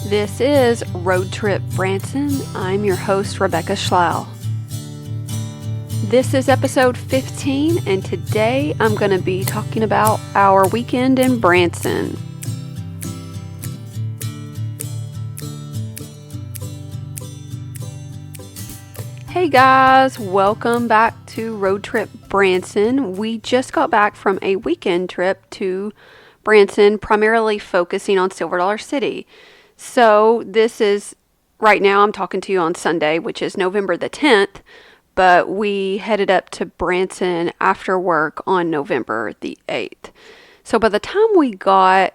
This is Road Trip Branson. I'm your host, Rebecca Schlau. This is episode 15, and today I'm going to be talking about our weekend in Branson. Hey guys, welcome back to Road Trip Branson. We just got back from a weekend trip to Branson, primarily focusing on Silver Dollar City. So this is, right now I'm talking to you on Sunday, which is November the 10th, but we headed up to Branson after work on November the 8th. So by the time we got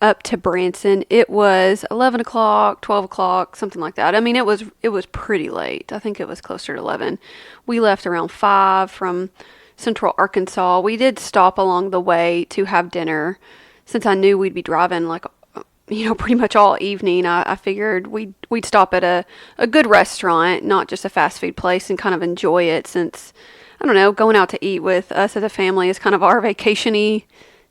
up to Branson, it was 11 o'clock, 12 o'clock, something like that. I mean, it was pretty late. I think it was closer to 11. We left around 5 from Central Arkansas. We did stop along the way to have dinner. Since I knew we'd be driving pretty much all evening, I figured we'd stop at a good restaurant, not just a fast food place, and kind of enjoy it, since, I don't know, going out to eat with us as a family is kind of our vacation-y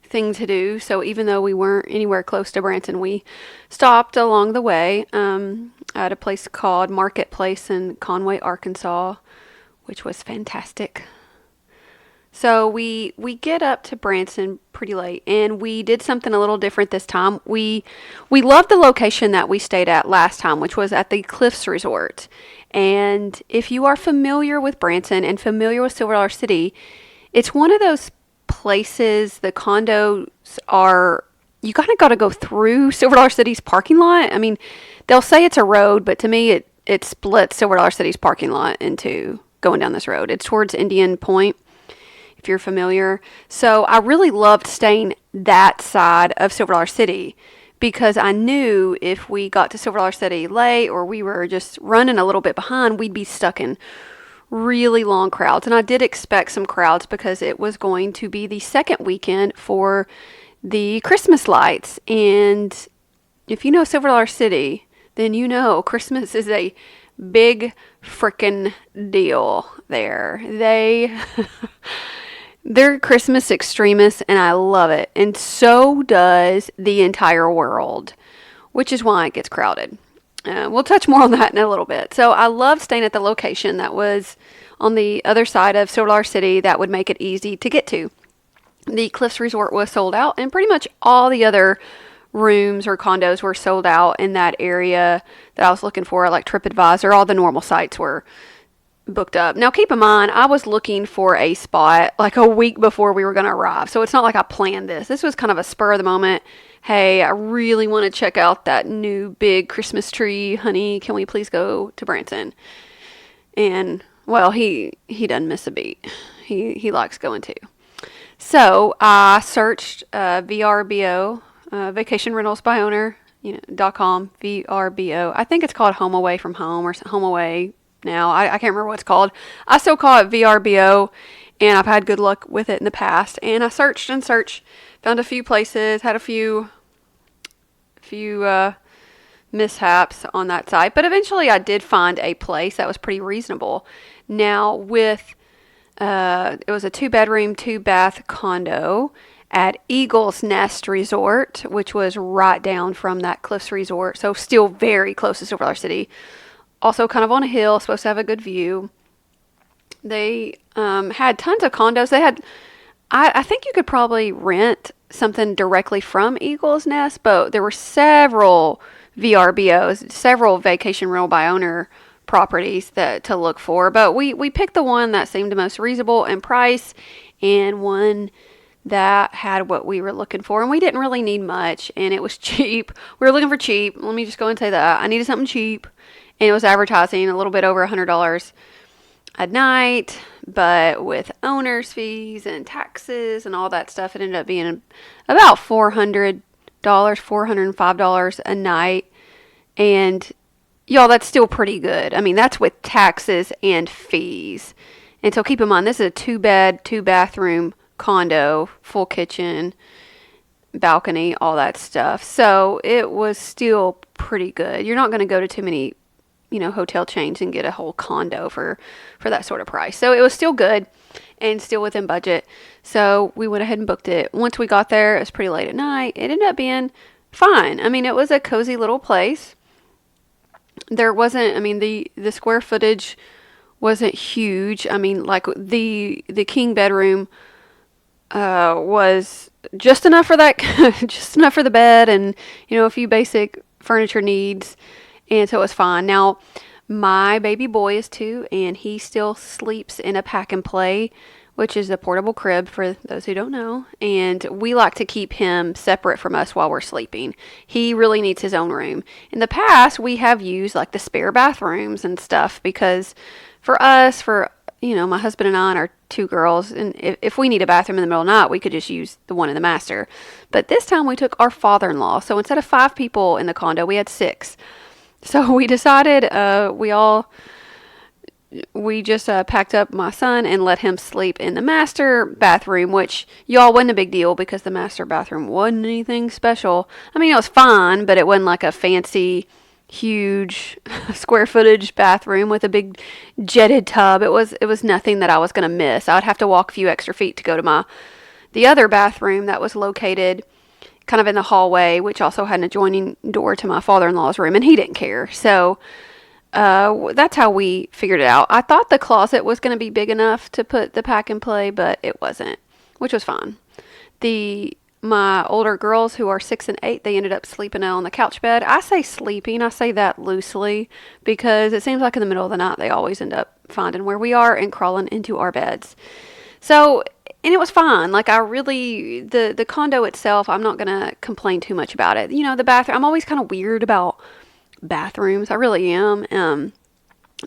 thing to do. So even though we weren't anywhere close to Branson, we stopped along the way at a place called Marketplace in Conway, Arkansas, which was fantastic. So we get up to Branson pretty late, and we did something a little different this time. We loved the location that we stayed at last time, which was at the Cliffs Resort. And if you are familiar with Branson and familiar with Silver Dollar City, it's one of those places, the condos are, you kind of got to go through Silver Dollar City's parking lot. I mean, they'll say it's a road, but to me it splits Silver Dollar City's parking lot into going down this road. It's towards Indian Point, if you're familiar. So I really loved staying that side of Silver Dollar City, because I knew if we got to Silver Dollar City late or we were just running a little bit behind, we'd be stuck in really long crowds. And I did expect some crowds because it was going to be the second weekend for the Christmas lights. And if you know Silver Dollar City, then you know Christmas is a big frickin' deal there. They're Christmas extremists, and I love it. And so does the entire world, which is why it gets crowded. We'll touch more on that in a little bit. So I loved staying at the location that was on the other side of Silver Dollar City that would make it easy to get to. The Cliffs Resort was sold out, and pretty much all the other rooms or condos were sold out in that area that I was looking for, like TripAdvisor. All the normal sites were booked up. Now keep in mind, I was looking for a spot like a week before we were going to arrive. So it's not like I planned this. This was kind of a spur of the moment. Hey, I really want to check out that new big Christmas tree. Honey, can we please go to Branson? And, well, he doesn't miss a beat. He likes going too. So I searched VRBO, Vacation Rentals by Owner, .com, VRBO. I think it's called Home Away from Home or Home Away now. I can't remember what it's called. I still call it VRBO, and I've had good luck with it in the past. And I searched and searched, found a few places, had a few mishaps on that site, but eventually I did find a place that was pretty reasonable. Now with it was a 2-bedroom, 2-bath condo at Eagle's Nest Resort, which was right down from that Cliffs Resort, so still very close to Silver Dollar City. Also kind of on a hill, supposed to have a good view. They had tons of condos. They had, I think you could probably rent something directly from Eagle's Nest, but there were several VRBOs, several Vacation Rental by Owner properties to look for. But we picked the one that seemed the most reasonable in price, and one that had what we were looking for. And we didn't really need much, and it was cheap. We were looking for cheap. Let me just go and say that. I needed something cheap. And it was advertising a little bit over $100 a night, but with owner's fees and taxes and all that stuff, it ended up being about $400, $405 a night. And y'all, that's still pretty good. I mean, that's with taxes and fees. And so keep in mind, this is a 2-bed, 2-bathroom condo, full kitchen, balcony, all that stuff. So it was still pretty good. You're not going to go to too many hotel chains and get a whole condo for that sort of price. So it was still good and still within budget. So we went ahead and booked it. Once we got there, it was pretty late at night. It ended up being fine. I mean, it was a cozy little place. There wasn't, I mean, the square footage wasn't huge. I mean, like the king bedroom was just enough for that, just enough for the bed, and a few basic furniture needs, and so it was fine. Now, my baby boy is 2, and he still sleeps in a pack and play, which is a portable crib for those who don't know. And we like to keep him separate from us while we're sleeping. He really needs his own room. In the past, we have used like the spare bathrooms and stuff because for us, my husband and I and our 2 girls, and if we need a bathroom in the middle of the night, we could just use the one in the master. But this time we took our father-in-law. So instead of 5 people in the condo, we had 6. So we decided we just packed up my son and let him sleep in the master bathroom, which y'all wasn't a big deal because the master bathroom wasn't anything special. I mean, it was fine, but it wasn't like a fancy, huge square footage bathroom with a big jetted tub. It was nothing that I was going to miss. I would have to walk a few extra feet to go to the other bathroom that was located kind of in the hallway, which also had an adjoining door to my father-in-law's room, and he didn't care. So that's how we figured it out. I thought the closet was going to be big enough to put the pack and play, but it wasn't, which was fine. My older girls, who are 6 and 8, they ended up sleeping out on the couch bed. I say sleeping, I say that loosely because it seems like in the middle of the night they always end up finding where we are and crawling into our beds. So, and it was fine. Like the condo itself, I'm not going to complain too much about it. The bathroom, I'm always kind of weird about bathrooms. I really am.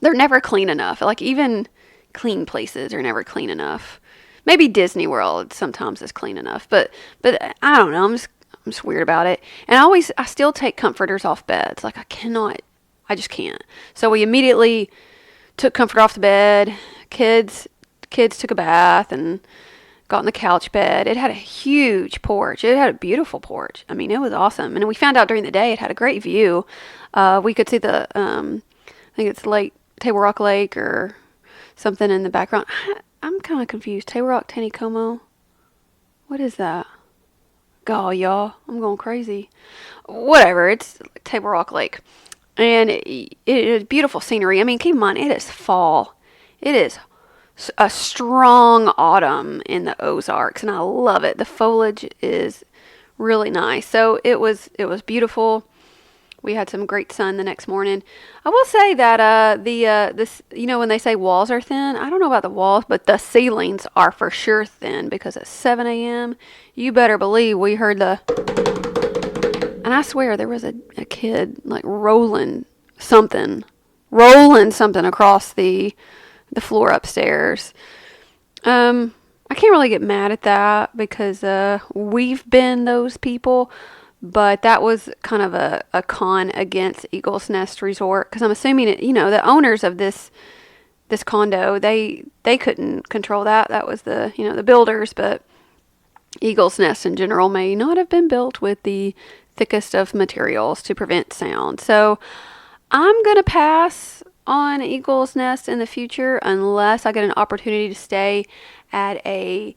They're never clean enough. Like even clean places are never clean enough. Maybe Disney World sometimes is clean enough, but I don't know. I'm just weird about it. And I still take comforters off beds. Like I just can't. So we immediately took comforter off the bed. Kids took a bath and got in the couch bed. It had a huge porch. It had a beautiful porch. I mean, it was awesome. And we found out during the day it had a great view. We could see I think it's Table Rock Lake or something in the background. I'm kind of confused. Table Rock, Taneycomo. What is that? God, y'all. I'm going crazy. Whatever. It's Table Rock Lake. And it is beautiful scenery. I mean, keep in mind, it is fall. It is a strong autumn in the Ozarks, and I love it. The foliage is really nice. So it was beautiful. We had some great sun the next morning. I will say that this when they say walls are thin, I don't know about the walls, but the ceilings are for sure thin because at 7 a.m. you better believe we heard and I swear there was a kid like rolling something across the floor upstairs. I can't really get mad at that because we've been those people. But that was kind of a con against Eagle's Nest Resort because I'm assuming the owners of this condo they couldn't control that. That was the builders, but Eagle's Nest in general may not have been built with the thickest of materials to prevent sound. So I'm gonna pass on Eagle's Nest in the future unless I get an opportunity to stay at a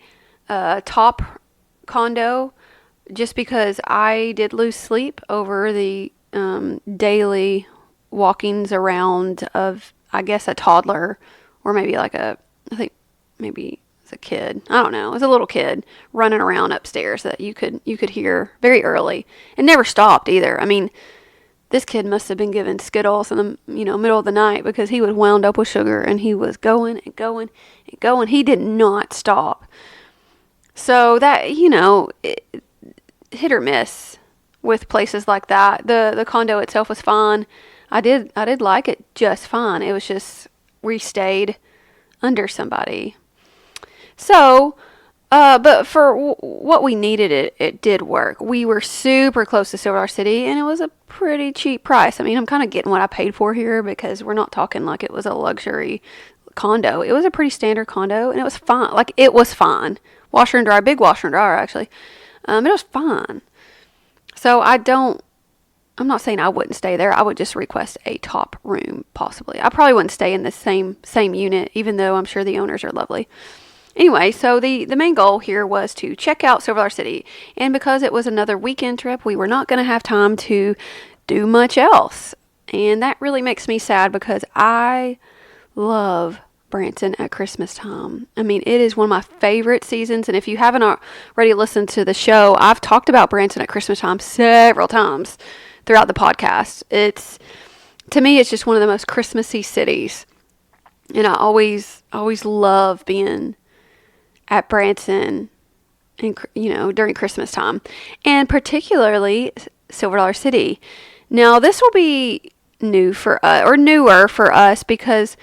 top condo. Just because I did lose sleep over the daily walkings around of, I guess, a toddler or maybe I think maybe it's a kid. I don't know. It was a little kid running around upstairs that you could hear very early. It never stopped either. I mean, this kid must have been given Skittles in the middle of the night because he was wound up with sugar and he was going and going and going. He did not stop. So that hit or miss with places like that. The condo itself was fine. I did like it just fine. It was just we stayed under somebody. So, but for what we needed, it did work. We were super close to Silver Dollar City, and it was a pretty cheap price. I mean, I'm kind of getting what I paid for here because we're not talking like it was a luxury condo. It was a pretty standard condo, and it was fine. Like, it was fine. Washer and dryer, big washer and dryer, actually. It was fine. So I'm not saying I wouldn't stay there. I would just request a top room, possibly. I probably wouldn't stay in the same unit, even though I'm sure the owners are lovely. Anyway, so the main goal here was to check out Silver Dollar City. And because it was another weekend trip, we were not going to have time to do much else. And that really makes me sad because I love Branson at Christmas time. I mean, it is one of my favorite seasons. And if you haven't already listened to the show, I've talked about Branson at Christmas time several times throughout the podcast. To me, it's just one of the most Christmassy cities. And I always love being at Branson, during Christmas time, and particularly Silver Dollar City. Now, this will be newer for us, because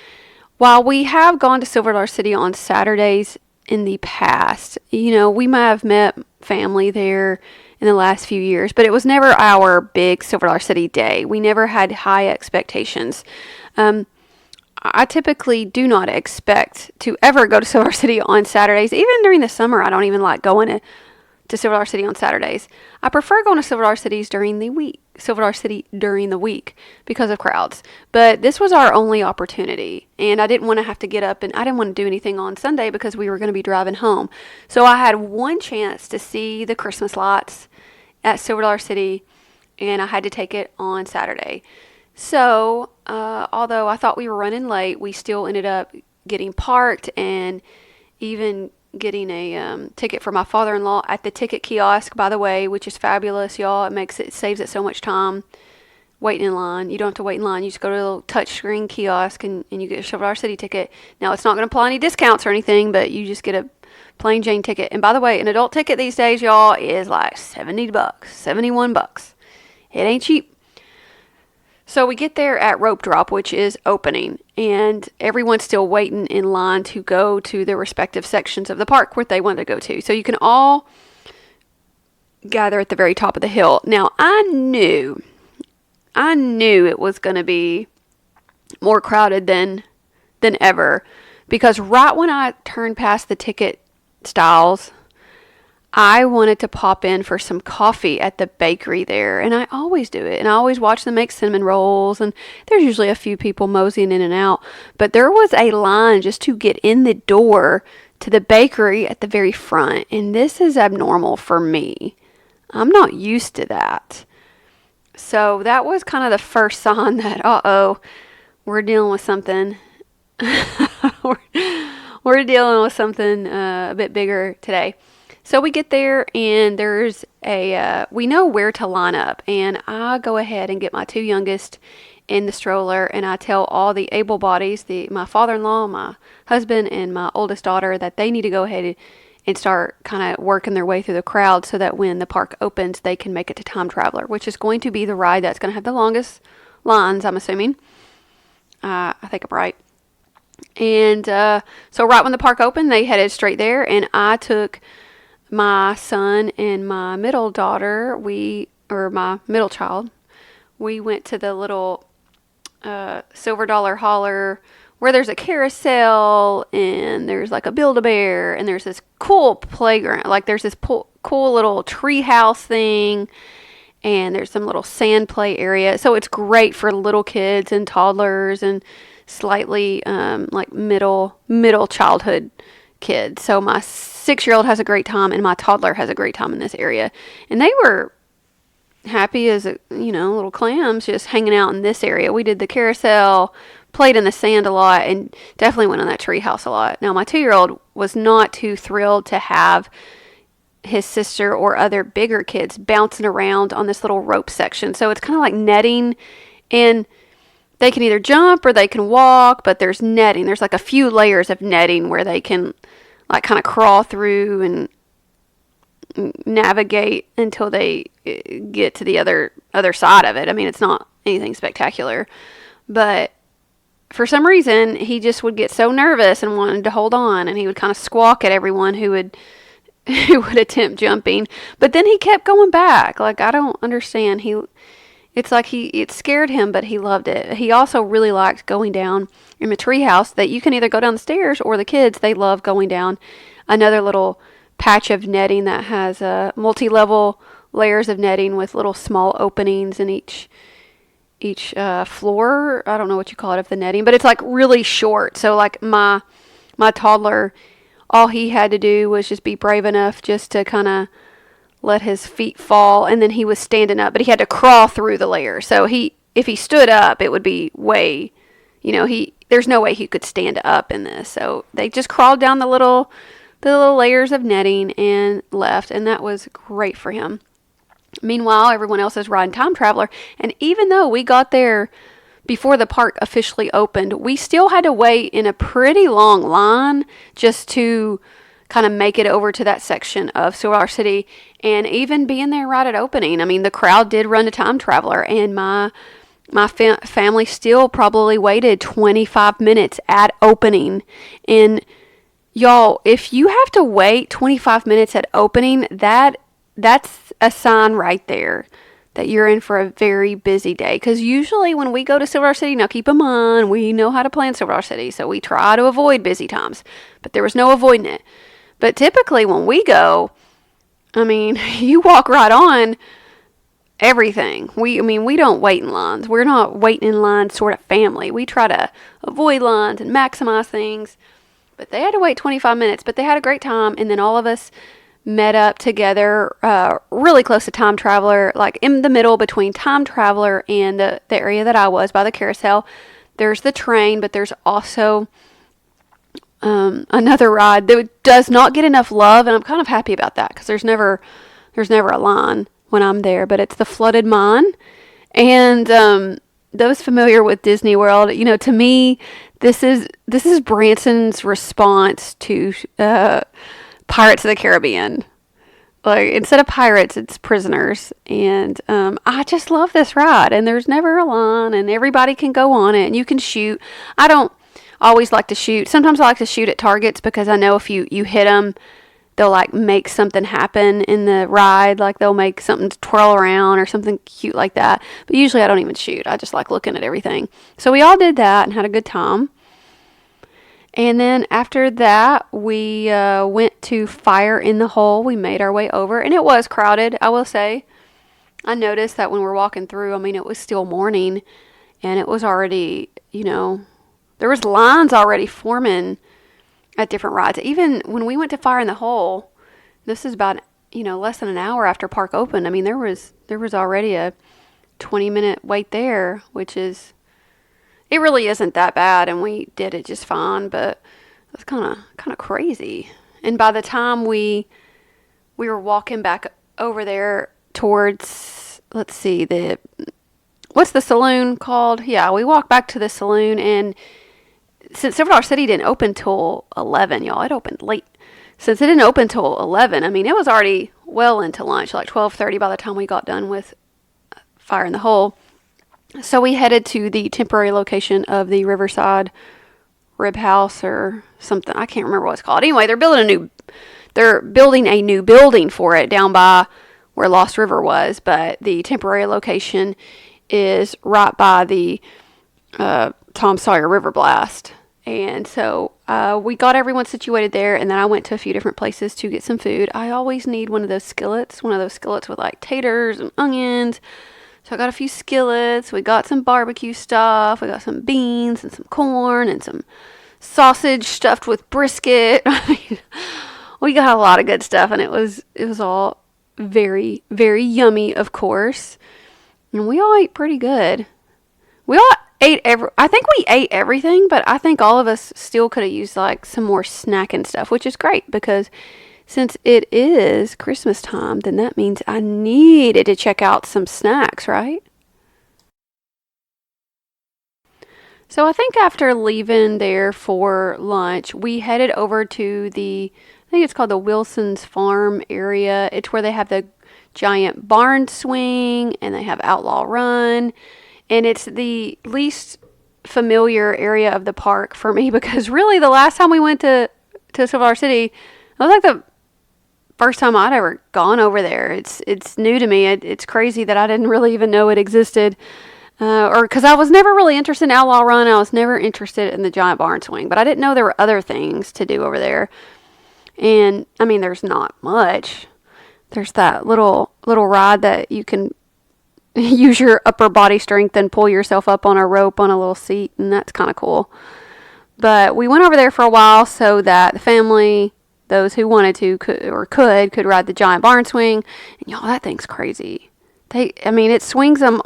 while we have gone to Silver Dollar City on Saturdays in the past, we might have met family there in the last few years, but it was never our big Silver Dollar City day. We never had high expectations. I typically do not expect to ever go to Silver Dollar City on Saturdays. Even during the summer, I don't even like going to Silver Dollar City on Saturdays. I prefer going to Silver Dollar City during the week because of crowds. But this was our only opportunity, and I didn't want to have to get up, and I didn't want to do anything on Sunday because we were going to be driving home. So I had one chance to see the Christmas lights at Silver Dollar City, and I had to take it on Saturday. So, although I thought we were running late, we still ended up getting parked and even getting a ticket for my father-in-law at the ticket kiosk, by the way, which is fabulous, y'all. It saves it so much time waiting in line. You don't have to wait in line. You just go to a little touchscreen kiosk and you get a Silver Dollar City ticket. Now, it's not going to apply any discounts or anything, but you just get a plain Jane ticket. And by the way, an adult ticket these days, y'all, is like $70, $71. It ain't cheap. So we get there at rope drop, which is opening, and everyone's still waiting in line to go to their respective sections of the park where they want to go to. So you can all gather at the very top of the hill. Now, I knew it was going to be more crowded than ever, because right when I turned past the ticket stalls, I wanted to pop in for some coffee at the bakery there, and I always do it, and I always watch them make cinnamon rolls, and there's usually a few people moseying in and out, but there was a line just to get in the door to the bakery at the very front, and this is abnormal for me. I'm not used to that. So that was kind of the first sign that, we're dealing with something. we're dealing with something a bit bigger today. So we get there, and there's we know where to line up, and I go ahead and get my two youngest in the stroller, and I tell all the able bodies, my father-in-law, my husband, and my oldest daughter, that they need to go ahead and start kind of working their way through the crowd so that when the park opens, they can make it to Time Traveler, which is going to be the ride that's going to have the longest lines, I'm assuming. I think I'm right. And so right when the park opened, they headed straight there, and I took my son and my middle daughter, my middle child, we went to the little Silver Dollar Holler where there's a carousel and there's like a Build-A-Bear and there's this cool playground. Like there's this cool little tree house thing, and there's some little sand play area. So it's great for little kids and toddlers and slightly like middle childhood kids. So my 6-year-old has a great time, and my toddler has a great time in this area. And they were happy as little clams just hanging out in this area. We did the carousel, played in the sand a lot, and definitely went on that tree house a lot. Now, my 2-year-old was not too thrilled to have his sister or other bigger kids bouncing around on this little rope section. So it's kind of like netting, and they can either jump or they can walk, but there's netting. There's like a few layers of netting where they can like kind of crawl through and navigate until they get to the other side of it. I mean, it's not anything spectacular, but for some reason he just would get so nervous and wanted to hold on, and he would kind of squawk at everyone who would attempt jumping, but then he kept going back. Like, I don't understand. It scared him, but he loved it. He also really liked going down in the treehouse, that you can either go down the stairs, or the kids, they love going down another little patch of netting that has multi-level layers of netting with little small openings in each floor. I don't know what you call it of the netting, but it's like really short. So like my toddler all he had to do was just be brave enough just to kind of let his feet fall, and then he was standing up, but he had to crawl through the layer. So if he stood up, it would be way, there's no way he could stand up in this. So they just crawled down the little layers of netting and left, and that was great for him. Meanwhile, everyone else is riding Time Traveler, and even though we got there before the park officially opened, we still had to wait in a pretty long line just to kind of make it over to that section of Silver City. And even being there right at opening, I mean, the crowd did run to Time Traveler, and my family still probably waited 25 minutes at opening. And y'all, if you have to wait 25 minutes at opening, that's a sign right there that you're in for a very busy day. Because usually when we go to Silver City, now keep in mind, we know how to plan Silver City, so we try to avoid busy times. But there was no avoiding it. But typically when we go, I mean, you walk right on everything. We don't wait in lines. We're not waiting in line sort of family. We try to avoid lines and maximize things. But they had to wait 25 minutes, but they had a great time. And then all of us met up together really close to Time Traveler, like in the middle between Time Traveler and the area that I was by the carousel. There's the train, but there's also another ride that does not get enough love, and I'm kind of happy about that because there's never a line when I'm there. But it's the Flooded Mine, and those familiar with Disney World, to me, this is Branson's response to Pirates of the Caribbean. Like, instead of pirates, it's prisoners. And I just love this ride. And there's never a line, and everybody can go on it, and you can shoot. I don't always like to shoot. Sometimes I like to shoot at targets because I know if you hit them, they'll like make something happen in the ride. Like they'll make something twirl around or something cute like that. But usually I don't even shoot. I just like looking at everything. So we all did that and had a good time. And then after that, we went to Fire in the Hole. We made our way over, and it was crowded, I will say. I noticed that when we were walking through, it was still morning, and it was already, there was lines already forming at different rides. Even when we went to Fire in the Hole, this is about, less than an hour after park opened. There was already a 20-minute wait there, which is... It really isn't that bad, and we did it just fine, but it was kind of crazy. And by the time we were walking back over there towards, let's see, what's the saloon called? Yeah, we walked back to the saloon, and since Silver City didn't open till 11, y'all, it opened late. Since it didn't open till 11, it was already well into lunch, like 12:30 by the time we got done with Fire in the Hole. So we headed to the temporary location of the Riverside Rib House or something. I can't remember what it's called. Anyway, they're building a new building for it down by where Lost River was, but the temporary location is right by the Tom Sawyer River Blast. And so we got everyone situated there, and then I went to a few different places to get some food. I always need one of those skillets with like taters and onions. So I got a few skillets, we got some barbecue stuff, we got some beans and some corn and some sausage stuffed with brisket. We got a lot of good stuff, and it was all very, very yummy, of course. And we all ate pretty good. We all ate I think we ate everything, but I think all of us still could have used like some more snacking stuff, which is great because since it is Christmas time, then that means I needed to check out some snacks, right? So I think after leaving there for lunch, we headed over to I think it's called the Wilson's Farm area. It's where they have the giant barn swing, and they have Outlaw Run. And it's the least familiar area of the park for me because really the last time we went to Silver City, it was like the first time I'd ever gone over there. It's new to me. It's crazy that I didn't really even know it existed. Or because I was never really interested in Outlaw Run. I was never interested in the giant barn swing. But I didn't know there were other things to do over there. And, there's not much. There's that little ride that you can use your upper body strength and pull yourself up on a rope on a little seat. And that's kind of cool. But we went over there for a while so that the family those who wanted to could ride the giant barn swing. And y'all, that thing's crazy. It swings them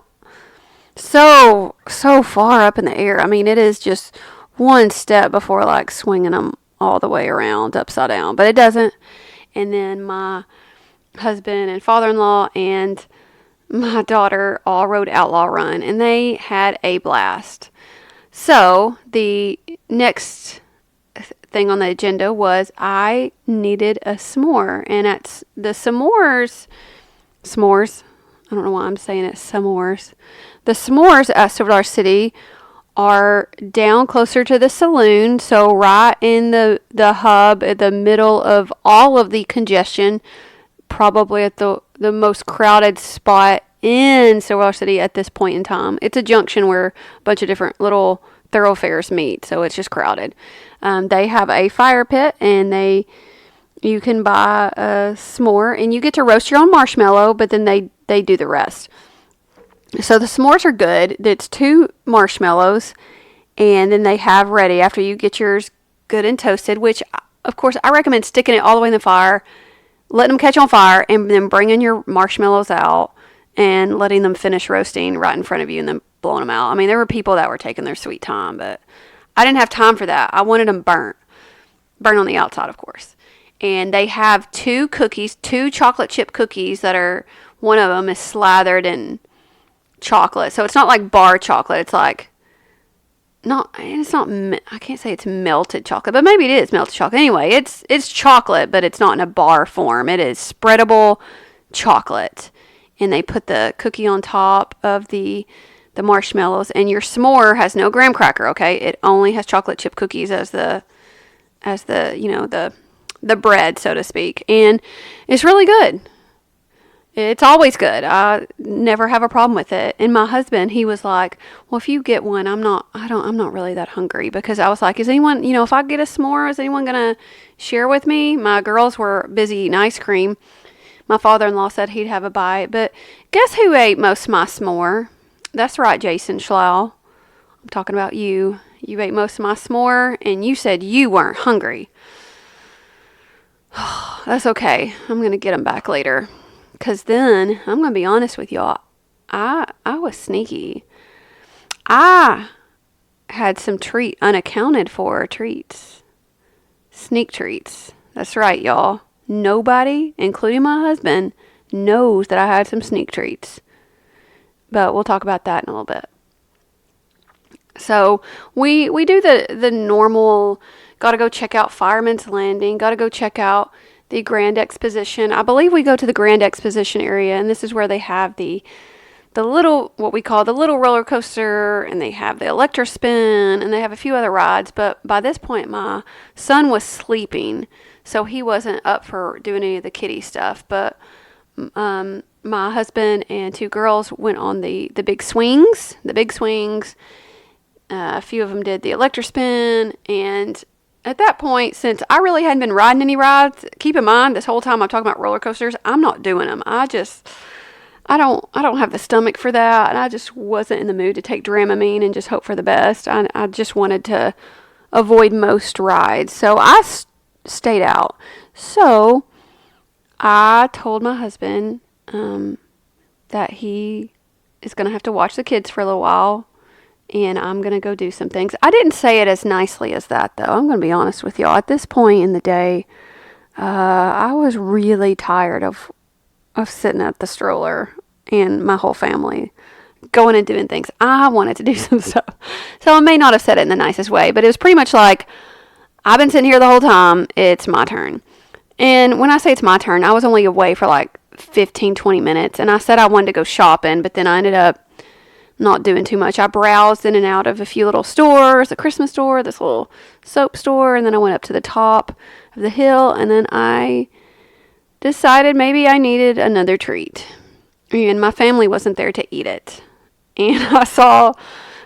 so far up in the air. I mean, it is just one step before like swinging them all the way around upside down, but it doesn't. And then my husband and father-in-law and my daughter all rode Outlaw Run, and they had a blast. So the next thing on the agenda was I needed a s'more, and at the s'mores, I don't know why I'm saying it, s'mores. The s'mores at Silver City are down closer to the saloon, so right in the hub, at the middle of all of the congestion, probably at the most crowded spot in Silver City at this point in time. It's a junction where a bunch of different little thoroughfares meet, so it's just crowded. They have a fire pit, and you can buy a s'more, and you get to roast your own marshmallow, but then they do the rest. So the s'mores are good. It's 2 marshmallows, and then they have ready after you get yours good and toasted, which, of course, I recommend sticking it all the way in the fire, letting them catch on fire, and then bringing your marshmallows out and letting them finish roasting right in front of you and then blowing them out. I mean, there were people that were taking their sweet time, but I didn't have time for that. I wanted them burnt on the outside, of course. And they have 2 cookies, 2 chocolate chip cookies that are, one of them is slathered in chocolate. So it's not like bar chocolate. It's like, I can't say it's melted chocolate, but maybe it is melted chocolate. Anyway, it's chocolate, but it's not in a bar form. It is spreadable chocolate. And they put the cookie on top of the marshmallows, and your s'more has no graham cracker, okay? It only has chocolate chip cookies as the bread, so to speak. And it's really good. It's always good. I never have a problem with it. And my husband, he was like, well, if you get one, I'm not really that hungry, because I was like, is anyone, if I get a s'more, is anyone going to share with me? My girls were busy eating ice cream. My father-in-law said he'd have a bite, but guess who ate most of my s'more? That's right, Jason Schlau. I'm talking about you. You ate most of my s'more, and you said you weren't hungry. That's okay. I'm going to get them back later. Because then, I'm going to be honest with y'all, I was sneaky. I had some unaccounted for treats. Sneak treats. That's right, y'all. Nobody, including my husband, knows that I had some sneak treats. But we'll talk about that in a little bit. So we do the normal, got to go check out Fireman's Landing, got to go check out the Grand Exposition. I believe we go to the Grand Exposition area, and this is where they have the little, what we call the little roller coaster, and they have the Electrospin, and they have a few other rides. But by this point, my son was sleeping, so he wasn't up for doing any of the kiddie stuff. But my husband and 2 girls went on the big swings. A few of them did the Electrospin, and at that point, since I really hadn't been riding any rides, keep in mind, this whole time I'm talking about roller coasters, I'm not doing them. I don't have the stomach for that, and I just wasn't in the mood to take Dramamine and just hope for the best. I just wanted to avoid most rides, so I stayed out. So I told my husband that he is going to have to watch the kids for a little while, and I'm going to go do some things. I didn't say it as nicely as that, though. I'm going to be honest with y'all. At this point in the day, I was really tired of sitting at the stroller and my whole family going and doing things. I wanted to do some stuff. So I may not have said it in the nicest way, but it was pretty much like, I've been sitting here the whole time. It's my turn. And when I say it's my turn, I was only away for like 15, 20 minutes. And I said I wanted to go shopping, but then I ended up not doing too much. I browsed in and out of a few little stores, a Christmas store, this little soap store, and then I went up to the top of the hill, and then I decided maybe I needed another treat. And my family wasn't there to eat it. And I saw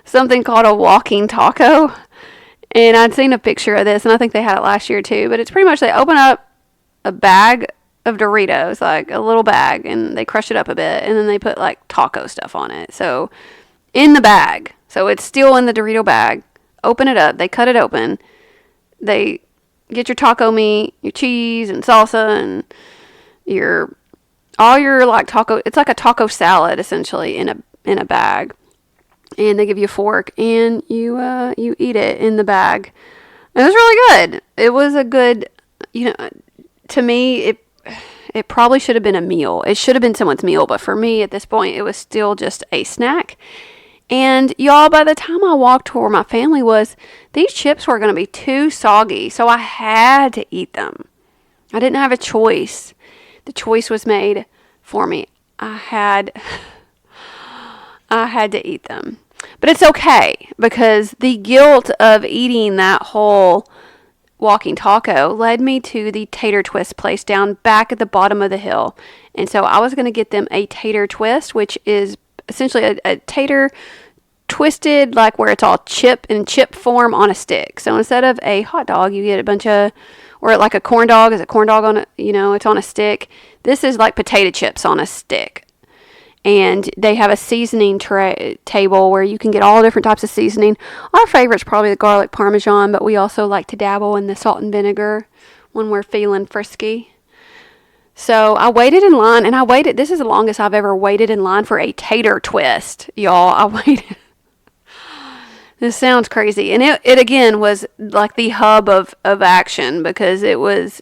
something called a walking taco. And I'd seen a picture of this, and I think they had it last year too. But it's pretty much they open up a bag of Doritos, like a little bag, and they crush it up a bit, and then they put like taco stuff on it. So in the bag. So it's still in the Dorito bag. Open it up. They cut it open. They get your taco meat, your cheese and salsa, and all your like taco. It's like a taco salad essentially in a bag, and they give you a fork and you eat it in the bag. It was really good. It was a good, to me it probably should have been a meal. It should have been someone's meal, but for me at this point, it was still just a snack. And y'all, by the time I walked to where my family was, these chips were going to be too soggy, so I had to eat them. I didn't have a choice. The choice was made for me. I had to eat them. But it's okay, because the guilt of eating that whole walking taco led me to the tater twist place down back at the bottom of the hill. And so I was going to get them a tater twist, which is essentially a tater twisted, like where it's all chip form on a stick. So instead of a hot dog, you get a bunch of, or like a corn dog, is a corn dog on a, it's on a stick. This is like potato chips on a stick. And they have a seasoning table where you can get all different types of seasoning. Our favorite's probably the garlic parmesan, but we also like to dabble in the salt and vinegar when we're feeling frisky. So I waited in line, and this is the longest I've ever waited in line for a tater twist, y'all. I waited. This sounds crazy. And it again was like the hub of action, because it was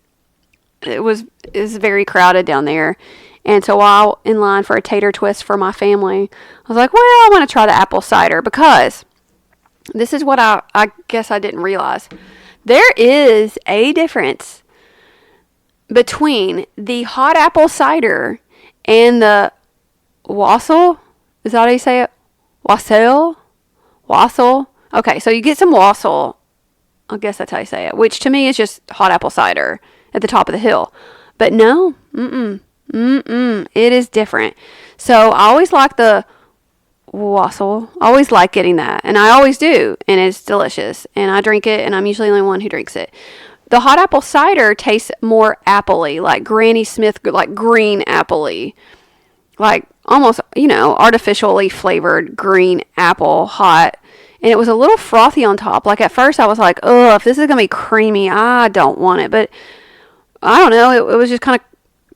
very crowded down there. And so while in line for a tater twist for my family, I was like, well, I want to try the apple cider, because this is what I guess I didn't realize. There is a difference between the hot apple cider and the wassail. Is that how you say it? Wassail? Okay, so you get some wassail. I guess that's how you say it, which to me is just hot apple cider at the top of the hill. But no, it is different. So I always like the wassail. I always like getting that, and I always do, and it's delicious. And I drink it, and I'm usually the only one who drinks it. The hot apple cider tastes more apple-y, like Granny Smith, like green apple-y, like almost, artificially flavored green apple hot. And it was a little frothy on top. Like at first I was like, oh, if this is going to be creamy, I don't want it. But I don't know. It was just kind of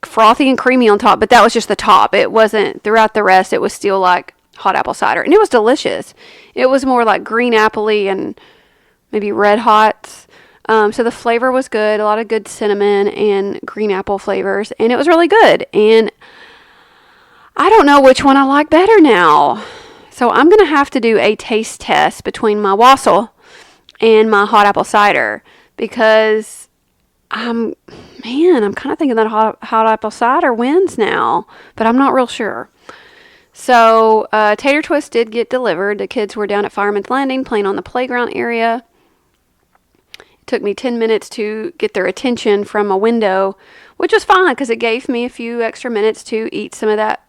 frothy and creamy on top, but that was just the top. It wasn't, throughout the rest, it was still like hot apple cider. And it was delicious. It was more like green apple-y and maybe red hots. So the flavor was good. A lot of good cinnamon and green apple flavors. And it was really good. And I don't know which one I like better now. So I'm going to have to do a taste test between my wassail and my hot apple cider, because I'm kind of thinking that hot apple cider wins now, but I'm not real sure. So tater twist did get delivered. The kids were down at Fireman's Landing playing on the playground area. It took me 10 minutes to get their attention from a window, which was fine because it gave me a few extra minutes to eat some of that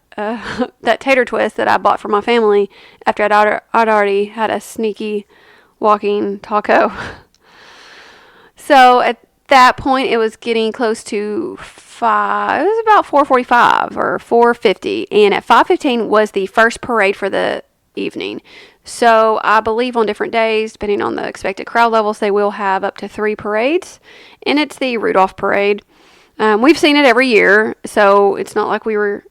tater twist that I bought for my family after I'd already had a sneaky walking taco. So at that point, it was getting close to 5. It was about 4:45 or 4:50, and at 5:15 was the first parade for the evening. So I believe on different days, depending on the expected crowd levels, they will have up to 3 parades, and it's the Rudolph parade. We've seen it every year, so it's not like we were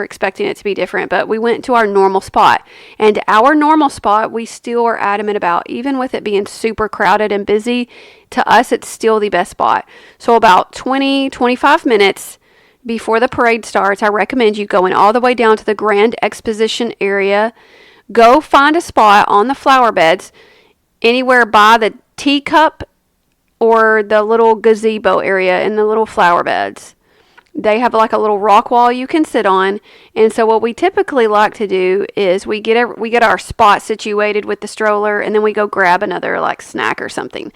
expecting it to be different, but we went to our normal spot. And our normal spot, we still are adamant about, even with it being super crowded and busy, to us, it's still the best spot. So about 25 minutes before the parade starts, I recommend you going all the way down to the Grand Exposition area. Go find a spot on the flower beds, anywhere by the teacup or the little gazebo area in the little flower beds. They have like a little rock wall you can sit on. And so what we typically like to do is we get our spot situated with the stroller, and then we go grab another like snack or something.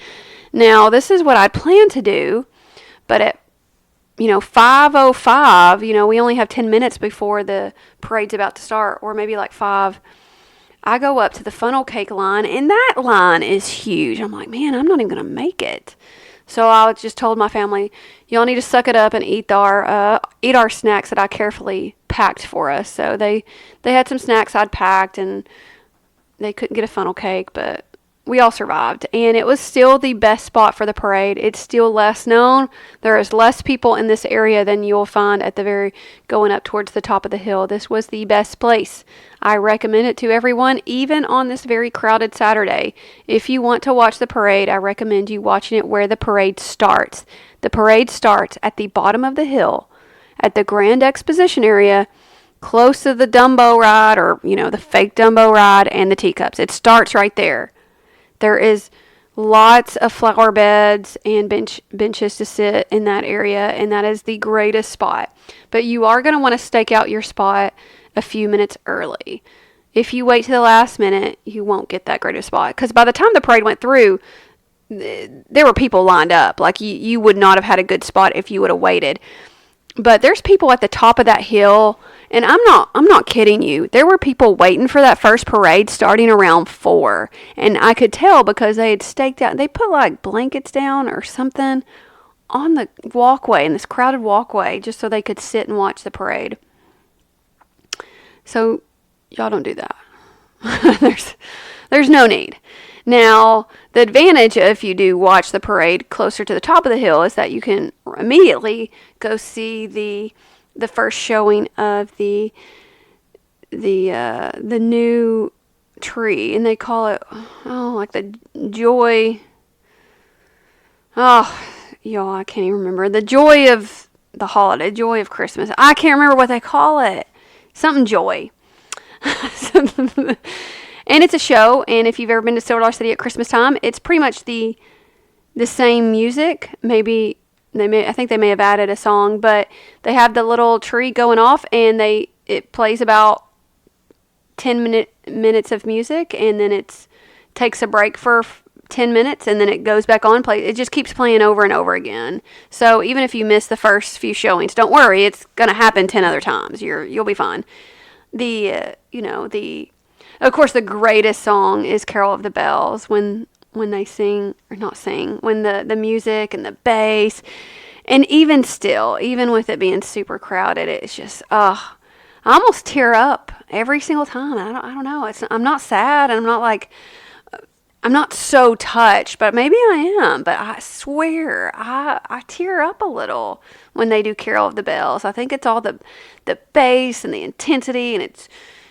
Now, this is what I plan to do, but at 5:05, we only have 10 minutes before the parade's about to start, or maybe like 5. I go up to the funnel cake line, and that line is huge. I'm like, man, I'm not even going to make it. So I just told my family, y'all need to suck it up and eat our snacks that I carefully packed for us. So they had some snacks I'd packed, and they couldn't get a funnel cake, but we all survived, and it was still the best spot for the parade. It's still less known. There is less people in this area than you'll find at the very going up towards the top of the hill. This was the best place. I recommend it to everyone, even on this very crowded Saturday. If you want to watch the parade, I recommend you watching it where the parade starts. The parade starts at the bottom of the hill at the Grand Exposition area, close to the Dumbo ride, or, the fake Dumbo ride and the teacups. It starts right there. There is lots of flower beds and benches to sit in that area, and that is the greatest spot. But you are going to want to stake out your spot a few minutes early. If you wait to the last minute, you won't get that greatest spot, because by the time the parade went through, there were people lined up. Like, you would not have had a good spot if you would have waited. But there's people at the top of that hill, and I'm not kidding you. There were people waiting for that first parade starting around 4, and I could tell because they had staked out. They put like blankets down or something on the walkway, in this crowded walkway, just so they could sit and watch the parade. So y'all don't do that. There's no need. Now, the advantage if you do watch the parade closer to the top of the hill is that you can immediately go see the first showing of the new tree, and they call it like the joy. Oh, y'all, I can't even remember. The joy of the holiday, joy of Christmas. I can't remember what they call it. Something joy. And it's a show, and if you've ever been to Silver Dollar City at Christmas time, it's pretty much the same music. Maybe I think they may have added a song, but they have the little tree going off, and it plays about 10 minutes of music, and then it takes a break for 10 minutes, and then it goes back on. It just keeps playing over and over again. So even if you miss the first few showings, don't worry, it's going to happen 10 other times. You'll be fine. Of course, the greatest song is Carol of the Bells, when they sing, or not sing, when the music and the bass, and even with it being super crowded, it's just, I almost tear up every single time. I don't know. I'm not sad, and I'm not so touched, but maybe I am. But I swear, I tear up a little when they do Carol of the Bells. I think it's all the bass and the intensity, and it's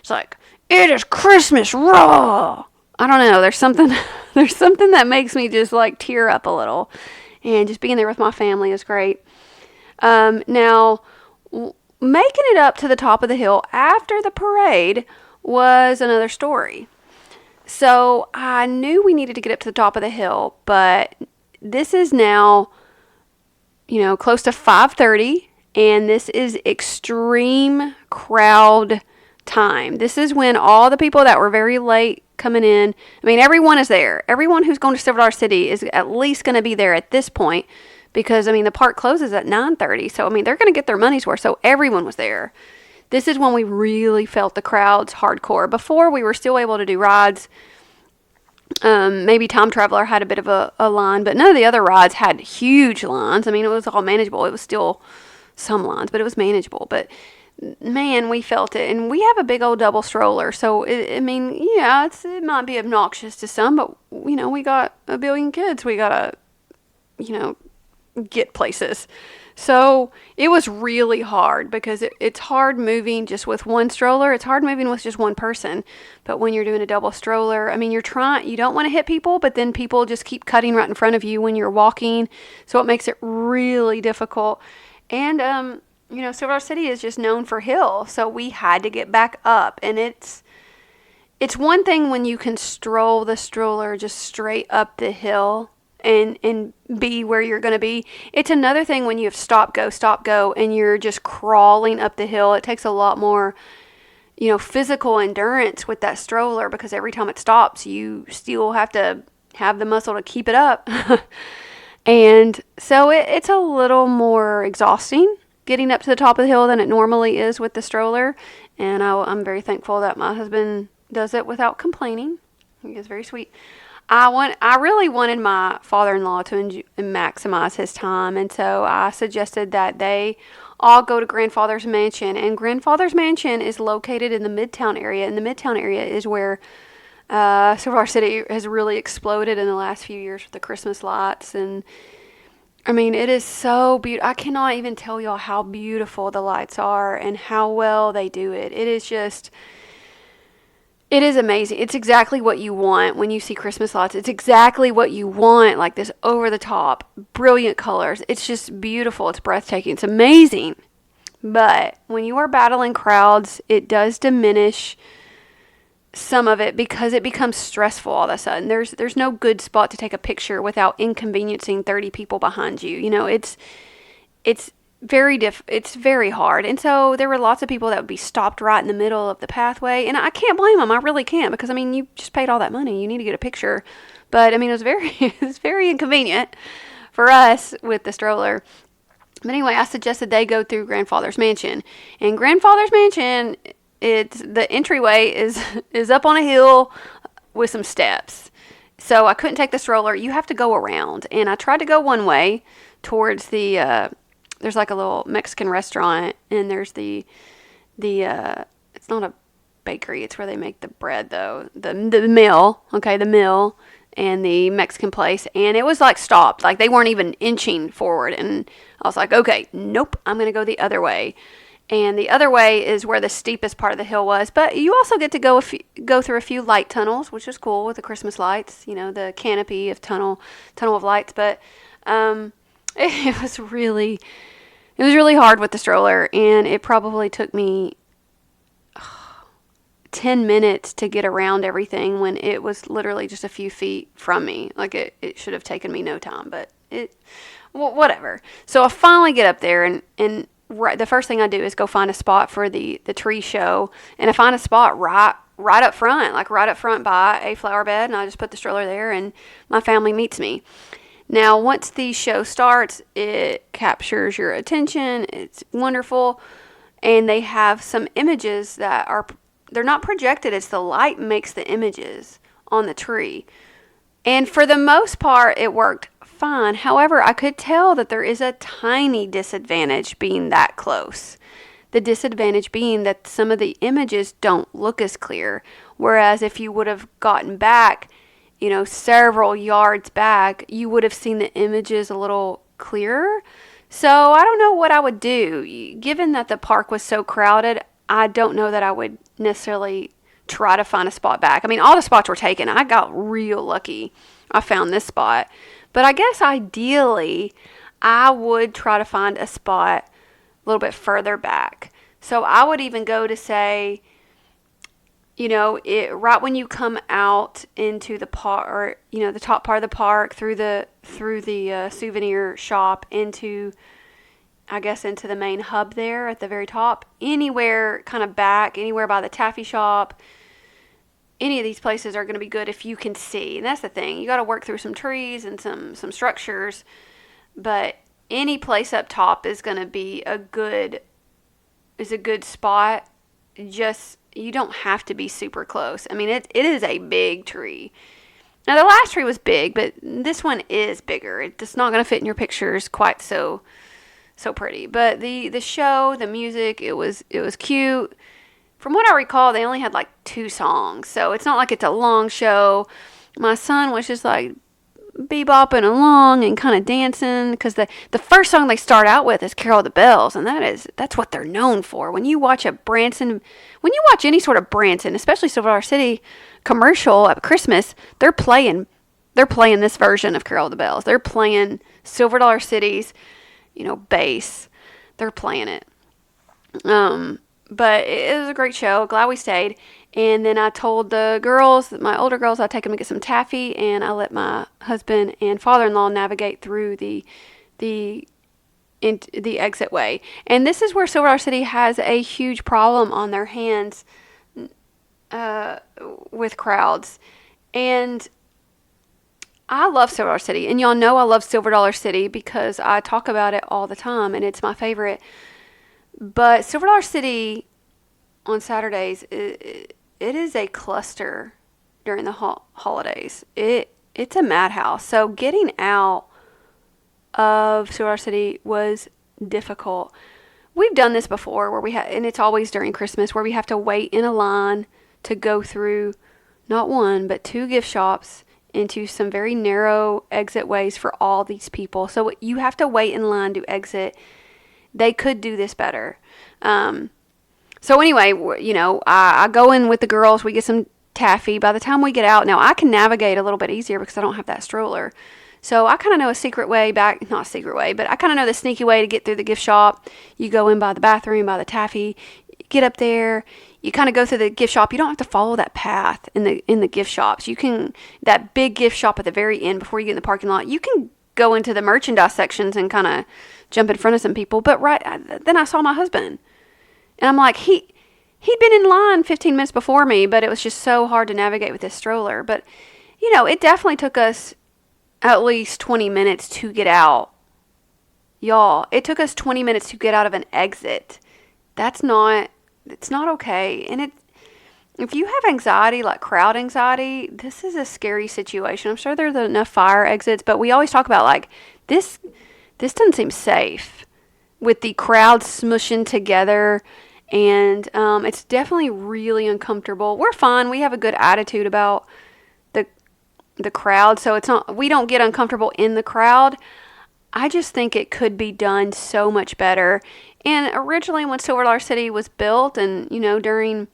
like, it is Christmas, raw. I don't know. There's something that makes me just like tear up a little, and just being there with my family is great. Now, making it up to the top of the hill after the parade was another story. So I knew we needed to get up to the top of the hill, but this is now, close to 5:30, and this is extreme crowd time. This is when all the people that were very late coming in, everyone is there. Everyone who's going to Silver Dollar City is at least going to be there at this point, because the park closes at 9:30. So they're going to get their money's worth. So everyone was there. This is when we really felt the crowds hardcore. Before, we were still able to do rides. Maybe Time Traveler had a bit of a line, but none of the other rides had huge lines. It was all manageable. It was still some lines, but it was manageable. But man, we felt it. And we have a big old double stroller. So, it might be obnoxious to some, but, we got a billion kids. We got to, get places. So it was really hard, because it's hard moving just with one stroller. It's hard moving with just one person. But when you're doing a double stroller, you don't want to hit people, but then people just keep cutting right in front of you when you're walking. So it makes it really difficult. And, Silver Dollar City is just known for hill. So we had to get back up. And it's one thing when you can stroll the stroller just straight up the hill and be where you're going to be. It's another thing when you have stop, go, and you're just crawling up the hill. It takes a lot more, physical endurance with that stroller, because every time it stops, you still have to have the muscle to keep it up. And so it's a little more exhausting getting up to the top of the hill than it normally is with the stroller. And I'm very thankful that my husband does it without complaining. He is very sweet. I really wanted my father-in-law to maximize his time, and so I suggested that they all go to Grandfather's Mansion. And Grandfather's Mansion is located in the Midtown area, and the Midtown area is where Silver Dollar City has really exploded in the last few years with the Christmas lights, and I mean, it is so beautiful. I cannot even tell y'all how beautiful the lights are and how well they do it. It is amazing. It's exactly what you want when you see Christmas lights. It's exactly what you want, like this over the top, brilliant colors. It's just beautiful. It's breathtaking. It's amazing. But when you are battling crowds, it does diminish some of it because it becomes stressful all of a sudden. There's no good spot to take a picture without inconveniencing 30 people behind you. It's it's very hard. And so there were lots of people that would be stopped right in the middle of the pathway, and I can't blame them. I really can't, because I mean, you just paid all that money. You need to get a picture. But I mean, it was very it was very inconvenient for us with the stroller. But anyway, I suggested they go through Grandfather's Mansion. And Grandfather's Mansion, it's the entryway is up on a hill with some steps. So I couldn't take the stroller. You have to go around. And I tried to go one way towards there's like a little Mexican restaurant, and there's it's not a bakery, it's where they make the bread though. The mill, okay, the mill and the Mexican place, and it was like stopped. Like they weren't even inching forward, and I was like, okay, nope, I'm going to go the other way. And the other way is where the steepest part of the hill was. But you also get to go through a few light tunnels, which is cool with the Christmas lights, the canopy of tunnel of lights. But it was really hard with the stroller, and it probably took me 10 minutes to get around everything when it was literally just a few feet from me. Like it should have taken me no time, but whatever. So I finally get up there, and right, the first thing I do is go find a spot for the tree show, and I find a spot right up front, like right up front by a flower bed, and I just put the stroller there, and my family meets me. Now, once the show starts, it captures your attention. It's wonderful. And they have some images they're not projected. It's the light makes the images on the tree. And for the most part, it worked fine. However, I could tell that there is a tiny disadvantage being that close. The disadvantage being that some of the images don't look as clear. Whereas if you would have gotten back, several yards back, you would have seen the images a little clearer. So I don't know what I would do. Given that the park was so crowded, I don't know that I would necessarily try to find a spot back. I mean, all the spots were taken. I got real lucky. I found this spot. But I guess ideally, I would try to find a spot a little bit further back. So I would even go to say, right when you come out into the park, or the top part of the park, through the souvenir shop into the main hub there at the very top, anywhere kind of back, anywhere by the taffy shop, any of these places are going to be good if you can see. And that's the thing, you got to work through some trees and some structures, but any place up top is going to be a good spot. Just, you don't have to be super close. I mean, it is a big tree. Now, the last tree was big, but this one is bigger. It's not going to fit in your pictures quite so pretty. But the show, the music, it was cute. From what I recall, they only had like 2 songs, so it's not like it's a long show. My son was just like bebopping along and kind of dancing, because the first song they start out with is Carol of the Bells, and that's what they're known for. When you watch any sort of Branson, especially Silver Dollar City commercial at Christmas, they're playing this version of Carol of the Bells. They're playing Silver Dollar City's, bass. They're playing it. But it was a great show. Glad we stayed. And then I told the girls, my older girls, I'd take them to get some taffy, and I let my husband and father-in-law navigate through the exit way. And this is where Silver Dollar City has a huge problem on their hands with crowds. And I love Silver Dollar City, and y'all know I love Silver Dollar City because I talk about it all the time, and it's my favorite. But Silver Dollar City on Saturdays, it is a cluster during the holidays. It's a madhouse. So getting out of Silver Dollar City was difficult. We've done this before and it's always during Christmas, where we have to wait in a line to go through not one, but two gift shops into some very narrow exit ways for all these people. So you have to wait in line to exit. They could do this better. So anyway, I go in with the girls. We get some taffy. By the time we get out, now I can navigate a little bit easier because I don't have that stroller. So I kind of know a secret way back, not a secret way, but I kind of know the sneaky way to get through the gift shop. You go in by the bathroom, by the taffy, get up there. You kind of go through the gift shop. You don't have to follow that path in the gift shops. You can, that big gift shop at the very end before you get in the parking lot, you can go into the merchandise sections and kind of jump in front of some people. But then I saw my husband. And I'm like, he'd been in line 15 minutes before me, but it was just so hard to navigate with this stroller. But, it definitely took us at least 20 minutes to get out. Y'all, it took us 20 minutes to get out of an exit. It's not okay. And if you have anxiety, like crowd anxiety, this is a scary situation. I'm sure there's enough fire exits, but we always talk about like, this doesn't seem safe with the crowd smushing together. And it's definitely really uncomfortable. We're fine. We have a good attitude about the crowd, so we don't get uncomfortable in the crowd. I just think it could be done so much better. And originally when Silver Dollar City was built, and during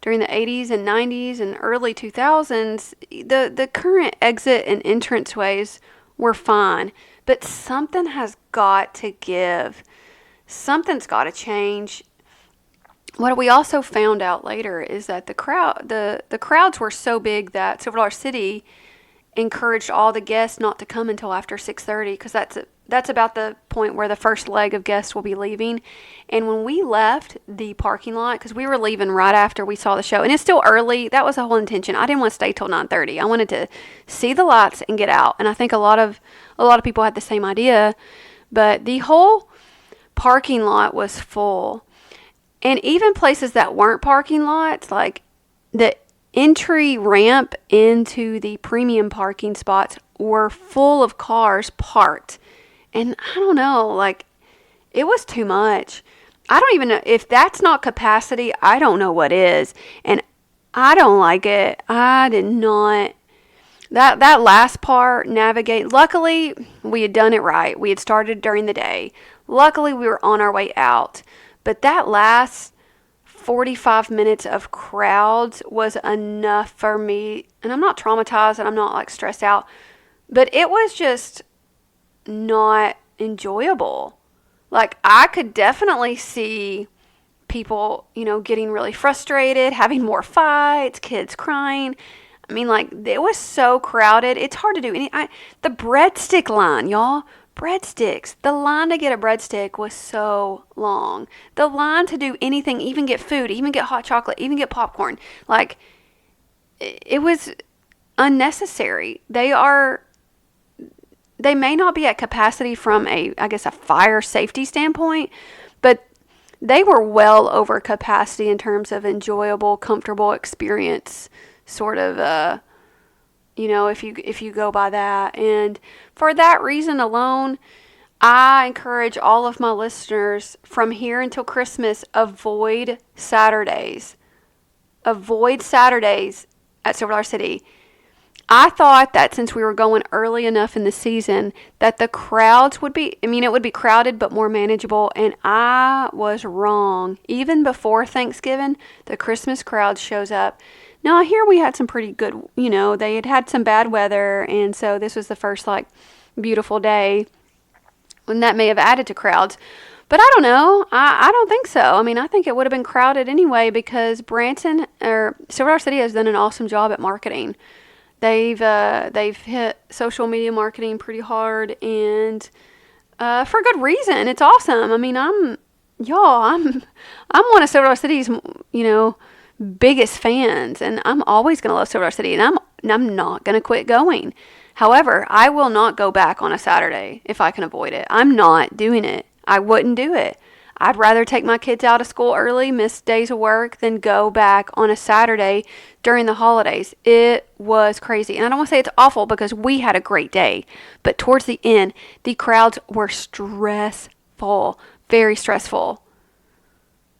the 80s and 90s and early 2000s, the current exit and entrance ways were fine. But something has got to give. Something's got to change. What we also found out later is that the crowds were so big that Silver Dollar City encouraged all the guests not to come until after 6:30, because that's about the point where the first leg of guests will be leaving. And when we left the parking lot, because we were leaving right after we saw the show, and it's still early, that was the whole intention. I didn't want to stay till 9:30. I wanted to see the lights and get out. And I think a lot of people had the same idea, but the whole parking lot was full. And even places that weren't parking lots, like the entry ramp into the premium parking spots, were full of cars parked. And I don't know, like, it was too much. I don't even know if that's not capacity. I don't know what is. And I don't like it. I did not. That last part, navigate. Luckily, we had done it right. We had started during the day. Luckily, we were on our way out. But that last 45 minutes of crowds was enough for me. And I'm not traumatized and I'm not like stressed out. But it was just not enjoyable. Like, I could definitely see people, getting really frustrated, having more fights, kids crying. I mean, like, it was so crowded. It's hard to do the breadstick line, y'all. Breadsticks. The line to get a breadstick was so long. The line to do anything, even get food, even get hot chocolate, even get popcorn. Like, it was unnecessary. They may not be at capacity from a fire safety standpoint, but they were well over capacity in terms of enjoyable, comfortable experience, sort of, if you go by that. And for that reason alone, I encourage all of my listeners from here until Christmas, avoid Saturdays. Avoid Saturdays at Silver Dollar City. I thought that since we were going early enough in the season that the crowds would be, it would be crowded but more manageable, and I was wrong. Even before Thanksgiving, the Christmas crowd shows up. Now, here we had some pretty good, they had some bad weather, and so this was the first, beautiful day, and that may have added to crowds. But I don't know. I don't think so. I think it would have been crowded anyway, because Branson, or Silver Dollar City, has done an awesome job at marketing. They've hit social media marketing pretty hard, and for good reason. It's awesome. I'm one of Silver Dollar City's, biggest fans, and I'm always going to love Silver Dollar City, and I'm not going to quit going. However, I will not go back on a Saturday if I can avoid it. I'm not doing it. I wouldn't do it. I'd rather take my kids out of school early, miss days of work, than go back on a Saturday during the holidays. It was crazy. And I don't want to say it's awful, because we had a great day. But towards the end, the crowds were stressful. Very stressful.